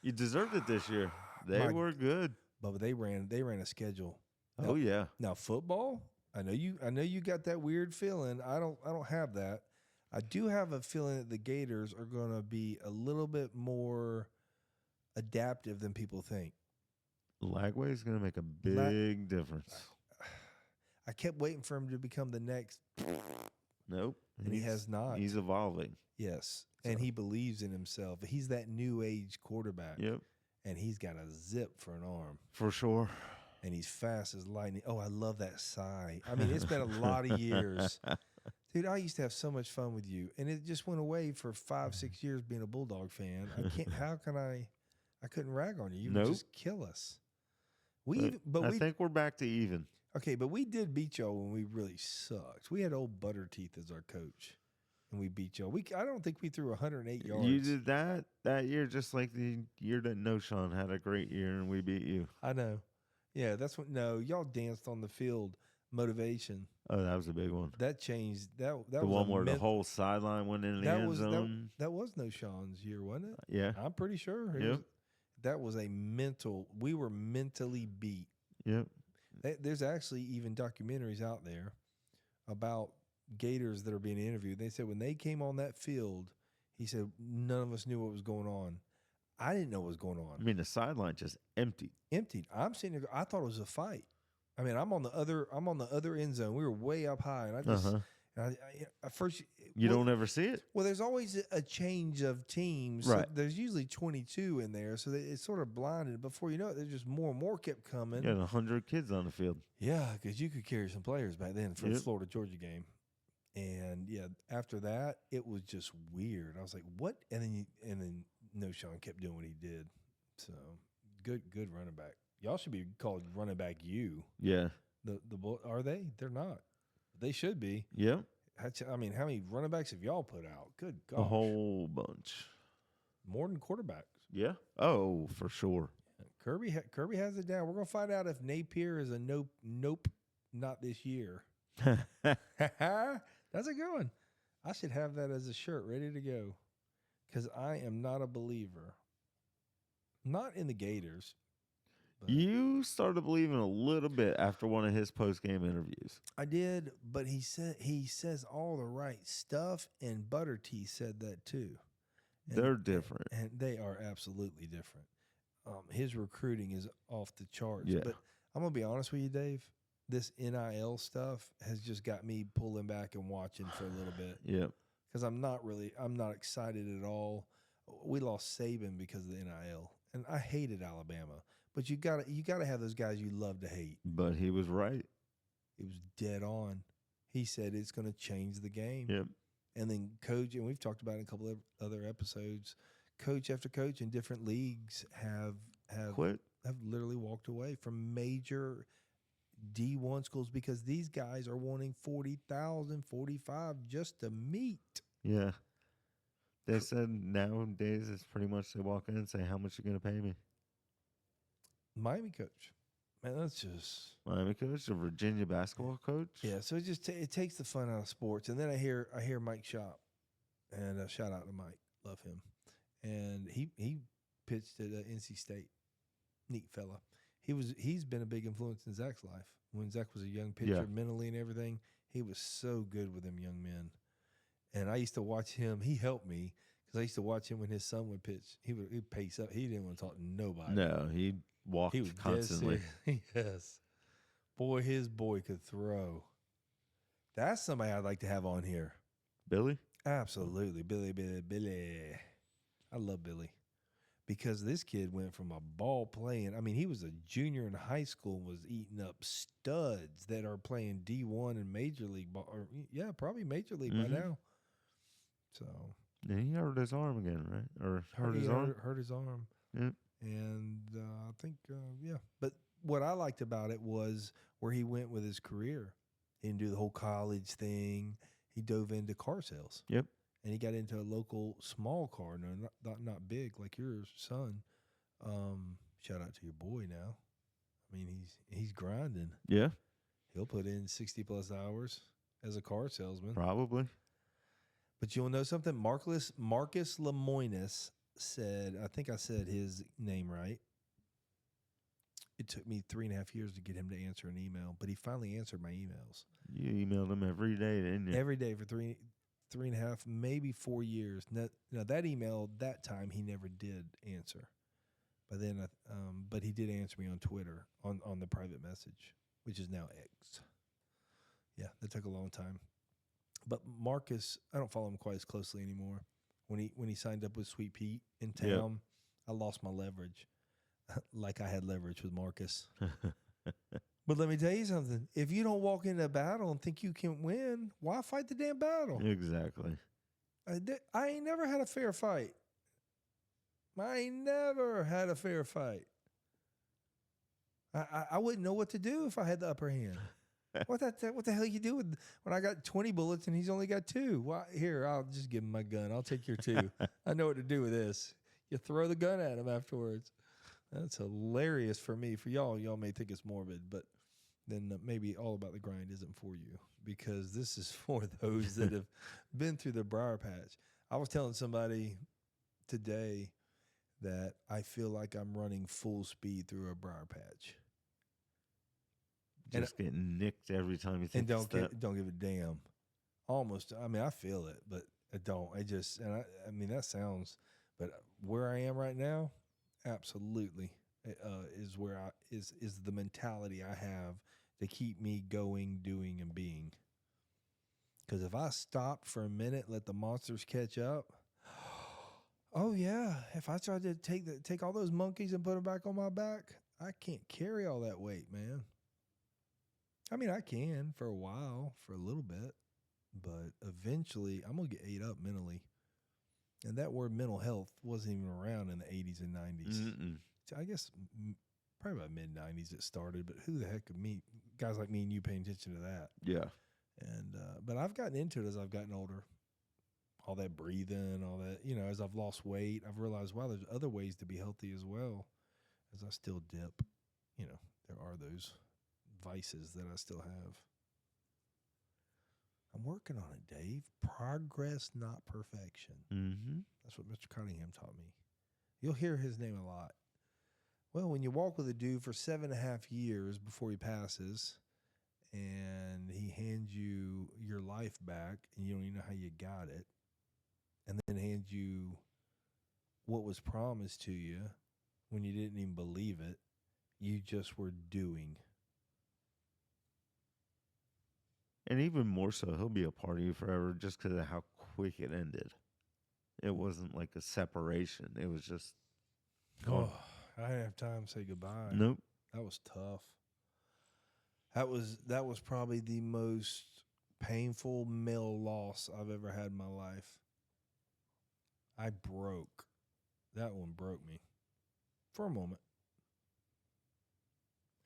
C: You deserved it this year. They were good.
B: But they ran a schedule.
C: Oh yeah.
B: Now football, I know you got that weird feeling. I don't have that. I do have a feeling that the Gators are going to be a little bit more adaptive than people think.
C: Lagway is going to make a big difference.
B: I kept waiting for him to become the next.
C: Nope.
B: And he has not.
C: He's evolving.
B: Yes. And he believes in himself. He's that new age quarterback.
C: Yep.
B: and he's got a zip for an arm.
C: For sure.
B: And he's fast as lightning. Oh, I love that sigh. I mean, it's been a lot of years. Dude, I used to have so much fun with you, and it just went away for 5-6 years being a Bulldog fan. I couldn't rag on you. You would just kill us.
C: I think we're back to even.
B: Okay, but we did beat y'all when we really sucked. We had old Butterteeth as our coach, and we beat y'all. I don't think we threw 108 yards.
C: You did that year just like the year that No Sean had a great year, and we beat you.
B: I know. Yeah, that's what. No, y'all danced on the field. Motivation.
C: Oh, that was a big one.
B: That changed. That
C: the
B: was
C: one where the whole sideline went in the end zone.
B: That was No Sean's year, wasn't it?
C: Yeah,
B: I'm pretty sure.
C: Yep.
B: That was a mental. We were mentally beat.
C: Yep.
B: There's actually even documentaries out there about Gators that are being interviewed. They said when they came on that field, he said none of us knew what was going on. I didn't know what was going on.
C: I mean, the sideline just emptied.
B: I'm sitting there. I thought it was a fight. I mean, I'm on the other end zone. We were way up high, and I just at first
C: you don't ever see it.
B: Well, there's always a change of teams.
C: Right.
B: So there's usually 22 in there, so it's sort of blinded. Before you know it, there's just more and more kept coming.
C: You had 100 kids on the field.
B: Yeah, because you could carry some players back then for the Florida Georgia game. And yeah, after that, it was just weird. I was like, "What?" And then No Sean kept doing what he did. So good running back. Y'all should be called running back U.
C: Yeah.
B: Are they? They're not. They should be.
C: Yeah.
B: I mean, how many running backs have y'all put out? Good gosh.
C: A whole bunch.
B: More than quarterbacks.
C: Yeah. Oh, for sure.
B: Kirby has it down. We're going to find out if Napier is a nope, not this year. That's a good one. I should have that as a shirt ready to go because I am not a believer. Not in the Gators.
C: You started believing a little bit after one of his post-game interviews.
B: I did, but he says all the right stuff, and Butterteeth said that too.
C: They're different.
B: And they are absolutely different. His recruiting is off the charts.
C: Yeah.
B: But I'm going to be honest with you, Dave. This NIL stuff has just got me pulling back and watching for a little bit.
C: Yep.
B: Because I'm not excited at all. We lost Saban because of the NIL, and I hated Alabama. But you gotta have those guys you love to hate.
C: But he was right.
B: He was dead on. He said it's going to change the game.
C: Yep.
B: And then coach, and we've talked about it in a couple of other episodes, coach after coach in different leagues have
C: quit.
B: Have literally walked away from major D1 schools because these guys are wanting $40,000, $45,000 just to meet.
C: Yeah. They said nowadays it's pretty much they walk in and say, "How much are you going to pay me?"
B: Miami coach, man, that's just
C: Miami coach, a Virginia basketball coach.
B: Yeah, so it takes the fun out of sports. And then I hear Mike Shop, and shout out to Mike, love him. And he pitched at NC State, neat fella. He's been a big influence in Zach's life. When Zach was a young pitcher, mentally and everything, he was so good with them young men. And I used to watch him. He helped me because I used to watch him when his son would pitch. He'd pace up. He didn't want to talk to nobody.
C: No, he walked
B: was
C: constantly.
B: Yes. Boy, his boy could throw. That's somebody I'd like to have on here.
C: Billy?
B: Absolutely. Billy. I love Billy. Because this kid went from a ball playing. I mean, he was a junior in high school and was eating up studs that are playing D1 and Major League ball. Or, yeah, probably Major League by now. So.
C: And he hurt his arm again, right? Or hurt his arm? Yep.
B: And I think, yeah. But what I liked about it was where he went with his career. He didn't do the whole college thing. He dove into car sales.
C: Yep.
B: And he got into a local small car, not big like your son. Shout out to your boy now. I mean, he's grinding.
C: Yeah.
B: He'll put in 60+ hours as a car salesman.
C: Probably.
B: But you'll know something? Marcus Lemoynis said, I think I said his name right. It took me 3.5 years to get him to answer an email, but he finally answered my emails.
C: You emailed him every day, didn't you?
B: Every day for 3.5, maybe 4 years. Now that email, that time he never did answer. But then, but he did answer me on Twitter on the private message, which is now X. Yeah, that took a long time. But Marcus, I don't follow him quite as closely anymore. When he signed up with Sweet Pete in town, I lost my leverage. like I had leverage with Marcus. But let me tell you something. If you don't walk into a battle and think you can win, why fight the damn battle?
C: Exactly.
B: I ain't never had a fair fight. I ain't never had a fair fight. I wouldn't know what to do if I had the upper hand. What the hell you do when I got 20 bullets and he's only got 2? Well, here, I'll just give him my gun. I'll take your 2. I know what to do with this. You throw the gun at him afterwards. That's hilarious for me. For y'all may think it's morbid, but then maybe All About the Grind isn't for you, because this is for those that have been through the briar patch. I was telling somebody today that I feel like I'm running full speed through a briar patch.
C: Just getting nicked every time you think.
B: And don't give a damn. Almost. I mean, I feel it, but I don't. I mean, that sounds. But where I am right now, absolutely, is where is the mentality I have to keep me going, doing, and being. Because if I stopped for a minute, let the monsters catch up. Oh yeah, if I tried to take all those monkeys and put them back on my back, I can't carry all that weight, man. I mean, I can for a while, for a little bit, but eventually I'm going to get ate up mentally. And that word mental health wasn't even around in the 80s and 90s.
C: Mm-mm.
B: So I guess probably about mid-90s it started, but who the heck of me, guys like me and you paying attention to that?
C: Yeah.
B: And but I've gotten into it as I've gotten older. All that breathing, all that, as I've lost weight, I've realized, wow, there's other ways to be healthy as well. As I still dip, there are those vices that I still have. I'm working on it, Dave. Progress, not perfection.
C: Mm-hmm.
B: That's what Mr. Cunningham taught me. You'll hear his name a lot. Well, when you walk with a dude for 7.5 years before he passes, and he hands you your life back, and you don't even know how you got it, and then hands you what was promised to you when you didn't even believe it, you just were doing.
C: And even more so, he'll be a part of you forever just because of how quick it ended. It wasn't like a separation. It was just gone.
B: Oh, I didn't have time to say goodbye.
C: Nope.
B: That was tough. That was probably the most painful male loss I've ever had in my life. I broke. That one broke me for a moment.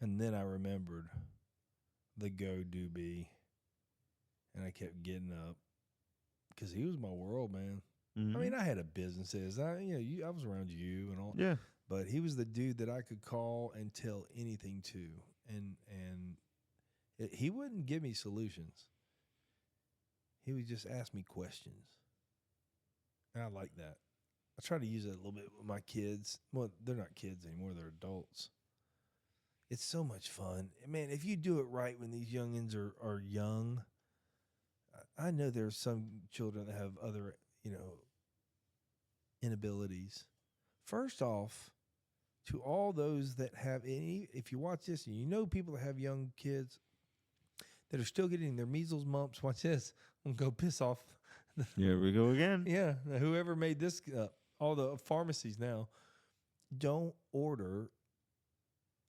B: And then I remembered the go-do-be. And I kept getting up because he was my world, man.
C: Mm-hmm.
B: I mean, I had a businesses. I was around you and all.
C: Yeah.
B: But he was the dude that I could call and tell anything to. And he wouldn't give me solutions. He would just ask me questions. And I like that. I try to use it a little bit with my kids. Well, they're not kids anymore. They're adults. It's so much fun. Man, if you do it right when these youngins are young, I know there's some children that have other, inabilities. First off, to all those that have any, if you watch this and you know people that have young kids that are still getting their measles, mumps, watch this. I'm going to go piss off.
C: Here we go again.
B: Yeah, whoever made this up, all the pharmacies now, don't order.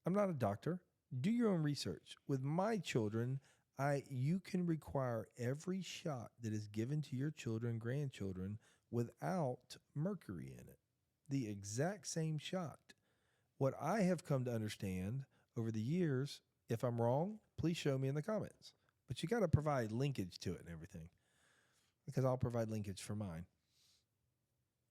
B: I'm not a doctor. Do your own research. With my children, you can require every shot that is given to your children, grandchildren, without mercury in it. The exact same shot. What I have come to understand over the years, if I'm wrong, please show me in the comments. But you got to provide linkage to it and everything, because I'll provide linkage for mine.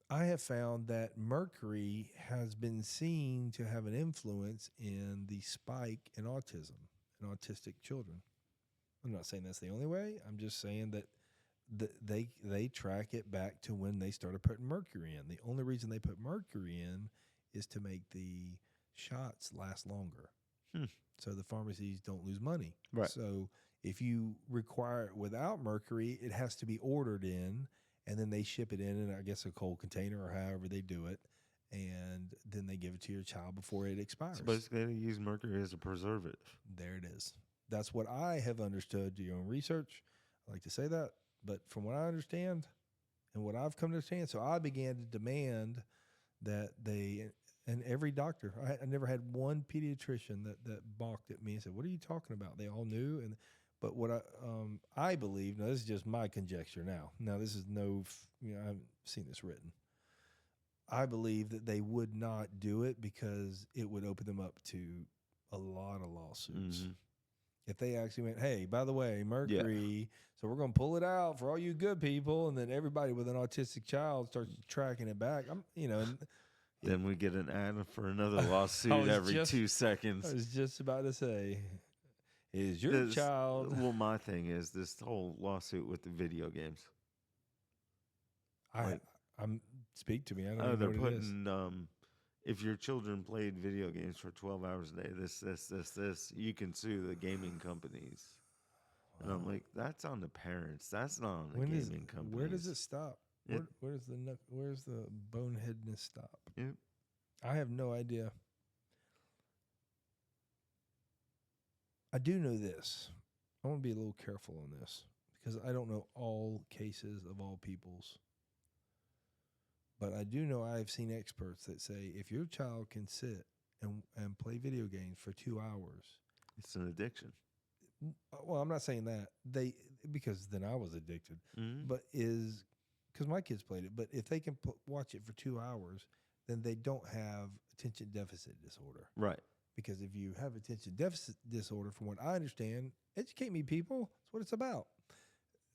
B: I have found that mercury has been seen to have an influence in the spike in autism in autistic children. I'm not saying that's the only way. I'm just saying that they track it back to when they started putting mercury in. The only reason they put mercury in is to make the shots last longer. So the pharmacies don't lose money.
C: Right.
B: So if you require it without mercury, it has to be ordered in, and then they ship it in I guess, a cold container or however they do it, and then they give it to your child before it expires.
C: So basically, they use mercury as a preservative.
B: There it is. That's what I have understood. Do your own research. I like to say that. But from what I understand and what I've come to understand, so I began to demand that they, And every doctor, I never had one pediatrician that balked at me and said, "What are you talking about?" They all knew. But what I believe, now this is just my conjecture now. Now this is I haven't seen this written. I believe that they would not do it because it would open them up to a lot of lawsuits.
C: Mm-hmm.
B: If they actually went, "Hey, by the way, mercury, so we're going to pull it out for all you good people," and then everybody with an autistic child starts tracking it back,
C: Then we get an ad for another lawsuit every 2 seconds.
B: I was just about to say, is your child...
C: Well, my thing is this whole lawsuit with the video games.
B: Speak to me. I don't
C: Oh,
B: know
C: they're
B: what it is.
C: putting, if your children played video games for 12 hours a day, this, you can sue the gaming companies. And I'm like, that's on the parents. That's not on the gaming companies.
B: Where does it stop? Where's the boneheadness stop?
C: Yep.
B: I have no idea. I do know this. I want to be a little careful on this because I don't know all cases of all peoples. But I do know I've seen experts that say if your child can sit and play video games for 2 hours,
C: it's an addiction.
B: Well, I'm not saying that because then I was addicted,
C: Mm-hmm.
B: but because my kids played it. But if they can watch it for 2 hours, then they don't have attention deficit disorder.
C: Right.
B: Because if you have attention deficit disorder, from what I understand, educate me, people. That's what it's about.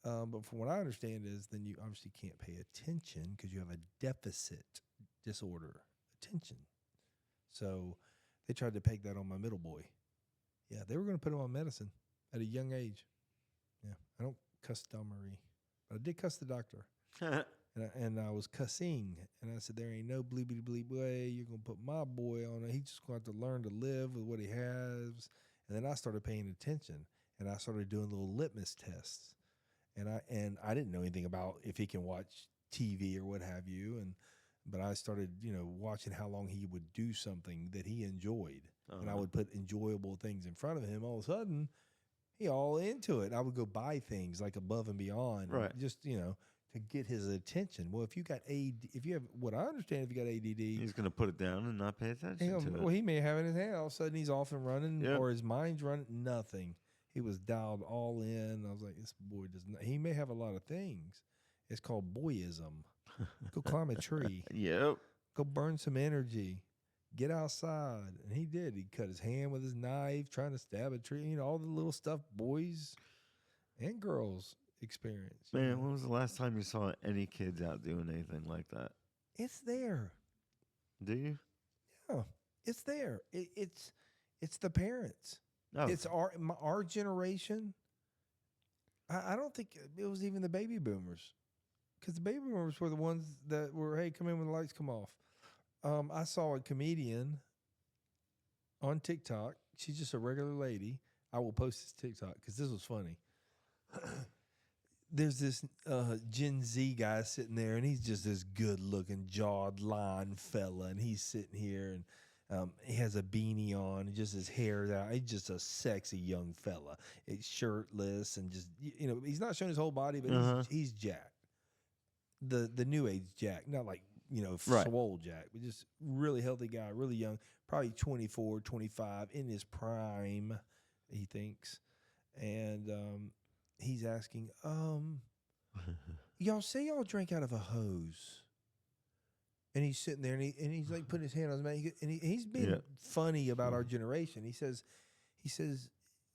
B: But from what I understand is then you obviously can't pay attention because you have a deficit disorder, attention. So they tried to peg that on my middle boy. Yeah, they were going to put him on medicine at a young age. Yeah, I don't cuss Marie, but I did cuss the doctor. and I was cussing, and I said, there ain't no bleepy bleep way you're going to put my boy on it. He's just going to have to learn to live with what he has. And then I started paying attention, and I started doing little litmus tests. And I didn't know anything about if he can watch TV or what have you. But I started, watching how long he would do something that he enjoyed. Uh-huh. And I would put enjoyable things in front of him. All of a sudden, he all into it. I would go buy things like above and beyond.
C: Right.
B: Just, to get his attention. Well, if you have, what I understand, if you got ADD.
C: He's going to put it down and not pay attention to it.
B: Well, he may have it in his hand. All of a sudden, he's off and running,
C: yep.
B: Or his mind's running. Nothing. He was dialed all in. I was like, this boy does not. He may have a lot of things. It's called boyism. Go climb a tree.
C: Yep.
B: Go burn some energy. Get outside. And he did. He cut his hand with his knife, trying to stab a tree. All the little stuff boys and girls experience.
C: Man, when was the last time you saw any kids out doing anything like that?
B: It's there.
C: Do you?
B: Yeah, it's there. It's the parents.
C: Oh.
B: It's our generation. I don't think it was even the baby boomers, because the baby boomers were the ones that were, hey, come in when the lights come off. I saw a comedian on TikTok. She's just a regular lady. I will post this TikTok because this was funny. There's this Gen Z guy sitting there, and he's just this good-looking, jawed-line fella, and he's sitting here, and he has a beanie on, and just his hair's out. He's just a sexy young fella. He's shirtless, and just he's not showing his whole body, but he's jacked. The new age jack, not like
C: right.
B: swole jack, but just really healthy guy, really young, probably 24, 25, in his prime, he thinks, and he's asking, y'all say y'all drink out of a hose. And he's sitting there, and he's like putting his hand on his mouth, and he's being funny about our generation. He says,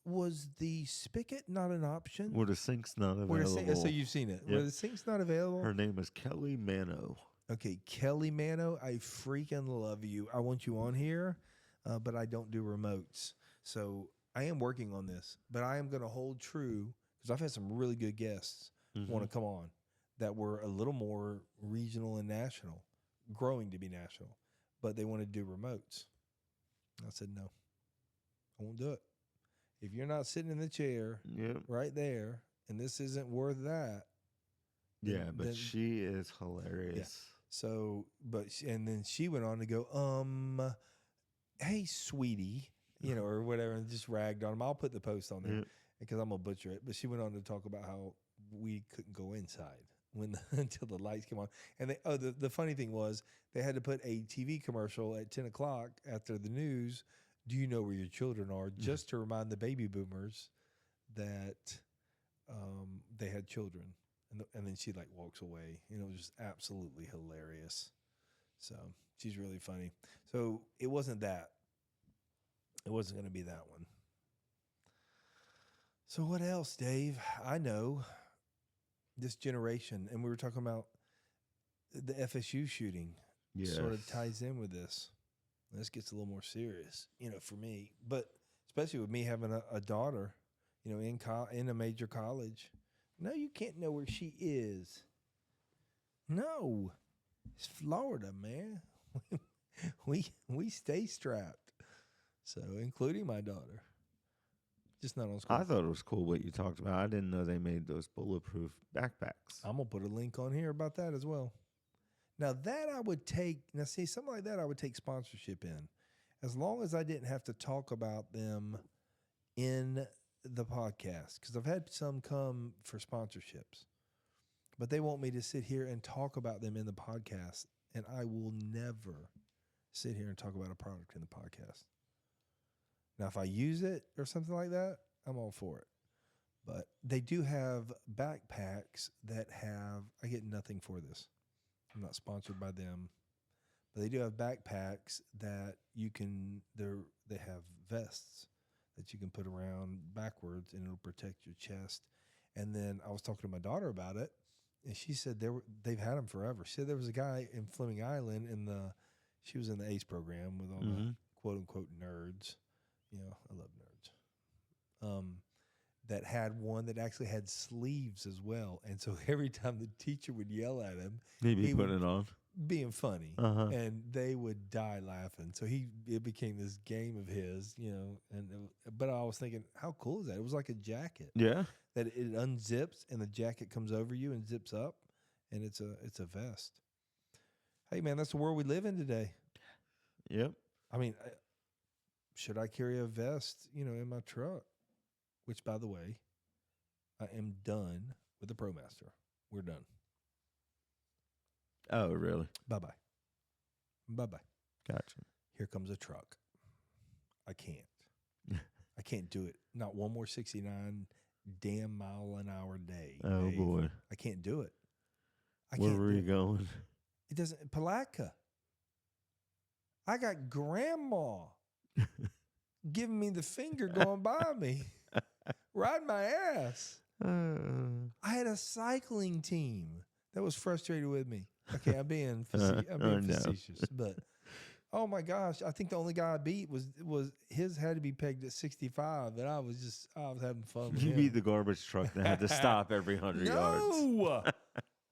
B: was the spigot not an option?
C: Were the sinks not available?
B: So you've seen it. Yep. Were the sinks not available?
C: Her name is Kelly Mano.
B: Okay, Kelly Mano, I freaking love you. I want you on here, but I don't do remotes. So I am working on this, but I am going to hold true, because I've had some really good guests want to come on that were a little more regional and national, growing to be national, but they want to do remotes. I said, no, I won't do it. If you're not sitting in the chair right there, and this isn't worth that.
C: Yeah, but she is hilarious. Yeah.
B: So, and then she went on to go, hey, sweetie, or whatever, and just ragged on him. I'll put the post on there because I'm going to butcher it. But she went on to talk about how we couldn't go inside until the lights came on. And the funny thing was they had to put a TV commercial at 10 o'clock after the news. Do you know where your children are? Just to remind the baby boomers that they had children. And then she like walks away. It was just absolutely hilarious. So she's really funny. So it wasn't that. It wasn't going to be that one. So what else, Dave? I know this generation, and we were talking about the FSU shooting.
C: Yes.
B: Sort of ties in with this. This gets a little more serious, for me. But especially with me having a daughter, in a major college. No, you can't know where she is. No, it's Florida, man. we stay strapped. So, including my daughter. Just not on school.
C: I thought it was cool what you talked about. I didn't know they made those bulletproof backpacks.
B: I'm going to put a link on here about that as well. Now, that I would take, something like that I would take sponsorship in. As long as I didn't have to talk about them in the podcast. Because I've had some come for sponsorships. But they want me to sit here and talk about them in the podcast. And I will never sit here and talk about a product in the podcast. Now, if I use it or something like that, I'm all for it. But they do have backpacks that I get nothing for this. I'm not sponsored by them. But they do have backpacks that they have vests that you can put around backwards and it'll protect your chest. And then I was talking to my daughter about it, and she said they've had them forever. She said there was a guy in Fleming Island she was in the ACE program with all the quote unquote nerds. I love nerds. That had one that actually had sleeves as well. And so every time the teacher would yell at him,
C: he put it on.
B: Being funny. And they would die laughing. So it became this game of his, but I was thinking, how cool is that? It was like a jacket.
C: Yeah.
B: That it unzips and the jacket comes over you and zips up, and it's a vest. Hey man, that's the world we live in today.
C: Yep.
B: I mean, should I carry a vest, in my truck? Which, by the way, I am done with the ProMaster. We're done.
C: Oh, really?
B: Bye-bye. Bye-bye.
C: Gotcha.
B: Here comes a truck. I can't do it. Not one more 69 damn mile an hour day.
C: Oh,
B: Dave.
C: boy.
B: I can't do it.
C: Where were you going?
B: It doesn't. Palatka. I got grandma giving me the finger going by me. Riding my ass. I had a cycling team that was frustrated with me. Okay, I'm being facetious, but oh my gosh, I think the only guy I beat was his had to be pegged at 65, and I was having fun with
C: You
B: him.
C: beat the garbage truck that had to stop every 100 yards.
B: No,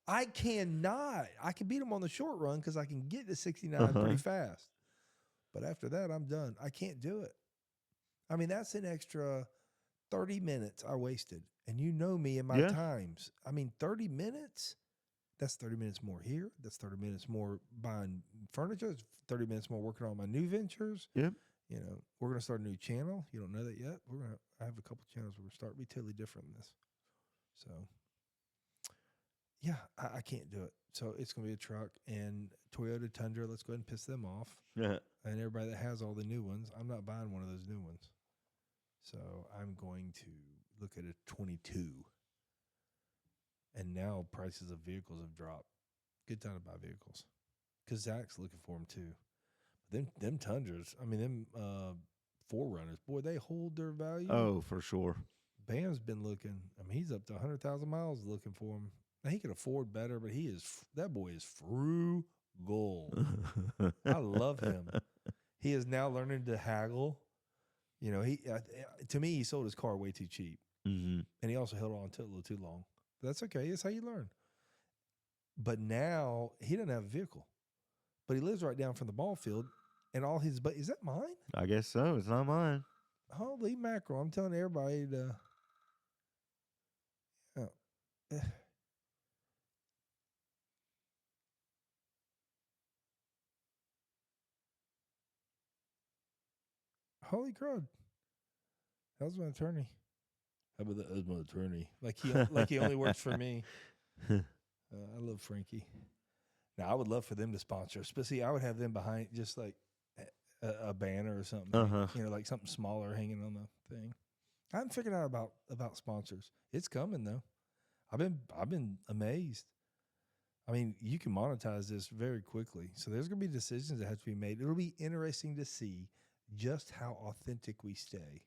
B: I cannot. I can beat him on the short run because I can get to 69 pretty fast, but after that, I'm done. I can't do it. I mean, that's an extra 30 minutes I wasted. And you know me and my times. I mean, 30 minutes, that's 30 minutes more here. That's 30 minutes more buying furniture. It's 30 minutes more working on my new ventures.
C: Yep.
B: We're going to start a new channel. You don't know that yet. I have a couple channels we're going to start. Be totally different than this. So, yeah, I can't do it. So it's going to be a truck and Toyota Tundra. Let's go ahead and piss them off.
C: Yeah.
B: And everybody that has all the new ones, I'm not buying one of those new ones. So I'm going to look at a 22. And now prices of vehicles have dropped. Good time to buy vehicles. Because Zach's looking for them too. But them Tundras, I mean, them 4Runners, boy, they hold their value.
C: Oh, for sure.
B: Bam's been looking. I mean, he's up to 100,000 miles looking for them. Now, he can afford better, but that boy is frugal. I love him. He is now learning to haggle. To me, he sold his car way too cheap.
C: Mm-hmm.
B: And he also held on to it a little too long. But that's okay. It's how you learn. But now he doesn't have a vehicle. But he lives right down from the ball field. And all his is that mine?
C: I guess so. It's not mine.
B: Holy mackerel. I'm telling everybody to holy crud. How's my attorney? How about that? That's my attorney. Like he only works for me. I love Frankie. Now, I would love for them to sponsor us, but see, I would have them behind just like a banner or something, like something smaller hanging on the thing. I haven't figured out about sponsors. It's coming though. I've been amazed. I mean, you can monetize this very quickly. So there's going to be decisions that have to be made. It'll be interesting to see just how authentic we stay,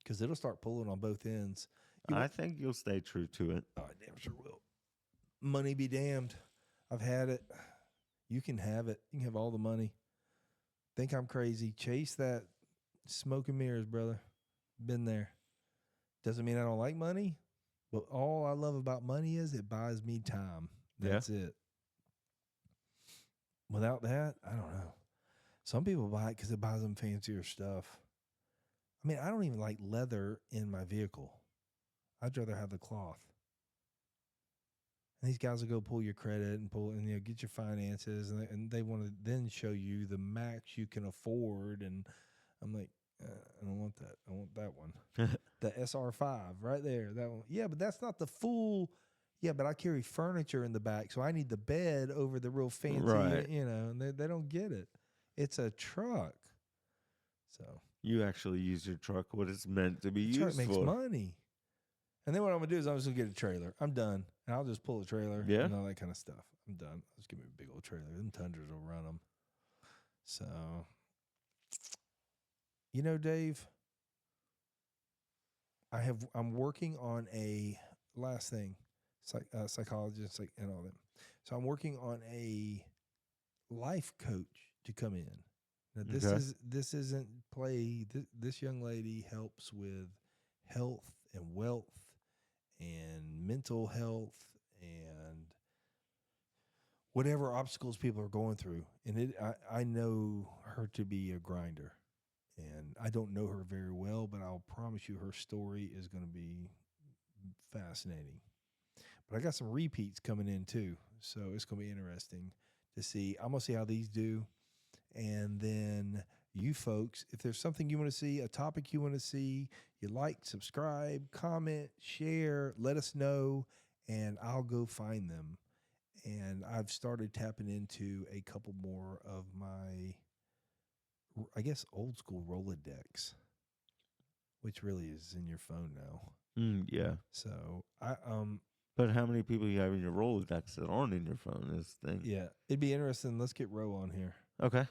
B: because it'll start pulling on both ends.
C: I think you'll stay true to it.
B: Oh, I damn sure will. Money be damned. I've had it. You can have it. You can have all the money. Think I'm crazy. Chase that smoke and mirrors, brother. Been there. Doesn't mean I don't like money, but all I love about money is it buys me time. That's it. Without that, I don't know. Some people buy it because it buys them fancier stuff. I mean, I don't even like leather in my vehicle. I'd rather have the cloth. And these guys will go pull your credit and get your finances, and they want to then show you the max you can afford. And I'm like, I don't want that. I want that one. The SR5 right there. That one. Yeah, but that's not the full. Yeah, but I carry furniture in the back, so I need the bed over the real fancy,
C: right.
B: And they don't get it. It's a truck. So
C: you actually use your truck what it's meant to be used
B: for. Truck makes
C: for.
B: money. And then what I'm going to do is I'm just going to get a trailer. I'm done. And I'll just pull a trailer and all that kind of stuff. I'm done. Just give me a big old trailer. Them Tundras will run them. So, Dave, I'm working on a last thing. Psychologist and all that. So I'm working on a life coach to come in. Now this isn't play. This young lady helps with health and wealth and mental health and whatever obstacles people are going through. And I know her to be a grinder, and I don't know her very well, but I'll promise you her story is going to be fascinating. But I got some repeats coming in too, so it's going to be interesting to see. I'm going to see how these do. And then you folks, if there's something you want to see, a topic you want to see, you like, subscribe, comment, share, let us know, and I'll go find them. And I've started tapping into a couple more of my, I guess, old school Rolodex, which really is in your phone now.
C: Yeah.
B: So
C: But how many people you have in your Rolodex that aren't in your phone is the thing.
B: Yeah, it'd be interesting. Let's get Ro on here.
C: Okay.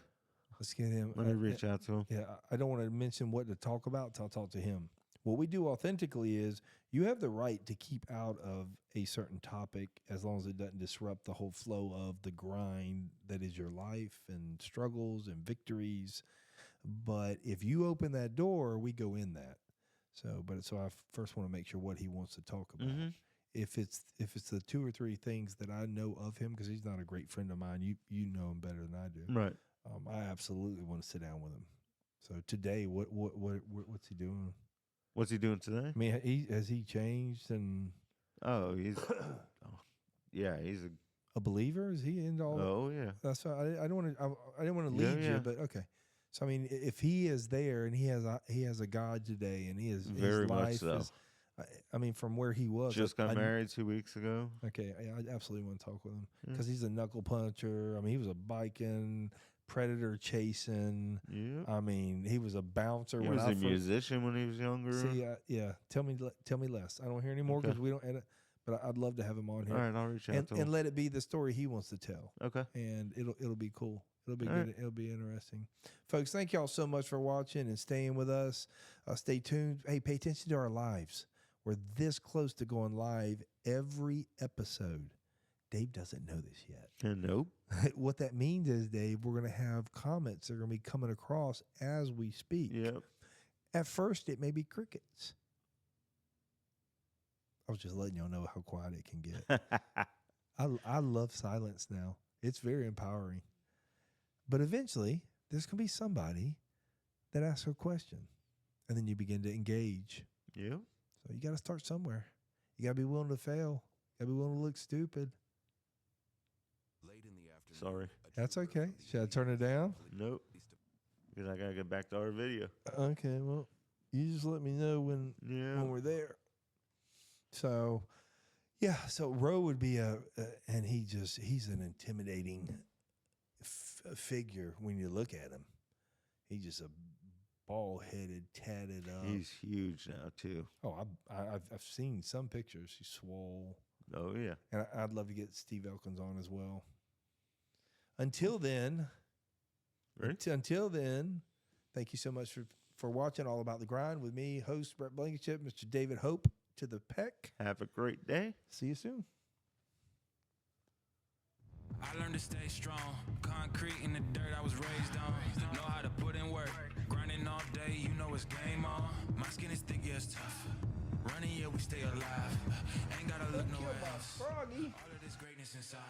B: Let's get him.
C: Let me reach out to him.
B: Yeah, I don't want to mention what to talk about until I talk to him. What we do authentically is you have the right to keep out of a certain topic as long as it doesn't disrupt the whole flow of the grind that is your life and struggles and victories. But if you open that door, we go in that. So I first want to make sure what he wants to talk about. Mm-hmm. If it's the two or three things that I know of him, because he's not a great friend of mine, you know him better than I do.
C: Right.
B: I absolutely want to sit down with him. So today, what's he doing?
C: What's he doing today?
B: I mean, has he changed? And
C: he's he's
B: a believer. Is he into all?
C: Oh yeah.
B: That's why I don't want to. I didn't want to lead you, but okay. So I mean, if he is there and he has a God today, and he is
C: very
B: his life
C: much so.
B: Is, I mean, from where he was,
C: just got married 2 weeks ago.
B: Okay, I absolutely want to talk with him because he's a knuckle puncher. I mean, he was a biking predator chasing.
C: Yeah.
B: I mean, he was a bouncer.
C: He was a musician when he was younger.
B: See, yeah. Tell me less. I don't hear any more because we don't edit. But I'd love to have him on here.
C: All right, I'll reach out to him
B: and let it be the story he wants to tell.
C: Okay,
B: and it'll be cool. It'll be
C: all
B: good.
C: Right.
B: It'll be interesting, folks. Thank y'all so much for watching and staying with us. Stay tuned. Hey, pay attention to our lives. We're this close to going live every episode. Dave doesn't know this yet.
C: Nope.
B: What that means is, Dave, we're going to have comments that are going to be coming across as we speak.
C: Yep.
B: At first, it may be crickets. I was just letting y'all know how quiet it can get. I love silence now. It's very empowering. But eventually, there's going to be somebody that asks a question, and then you begin to engage.
C: Yeah.
B: So you got to start somewhere. You got to be willing to fail. You got to be willing to look stupid.
A: Late in the afternoon.
C: Sorry.
B: That's okay. Should I turn it down?
C: Nope. Because I got to get back to our video.
B: Okay, well, you just let me know when we're there. So, Yeah, so Roe would be and he's an intimidating figure when you look at him. He's just a bald-headed, tatted up.
C: He's huge now too.
B: Oh, I've seen some pictures. He's swole.
C: Oh yeah.
B: And I'd love to get Steve Elkins on as well. Until then, until then, thank you so much for watching All About the Grind with me, host Brett Blankenship, Mr. David Hope to the peck.
C: Have a great day.
B: See you soon.
A: I learned to stay strong. Concrete in the dirt I was raised on. Know how to put in work. Grinding all day, you know it's game on. My skin is thick, yeah, it's tough. Running, yeah, we stay alive. Ain't gotta look nowhere else. All of this greatness inside.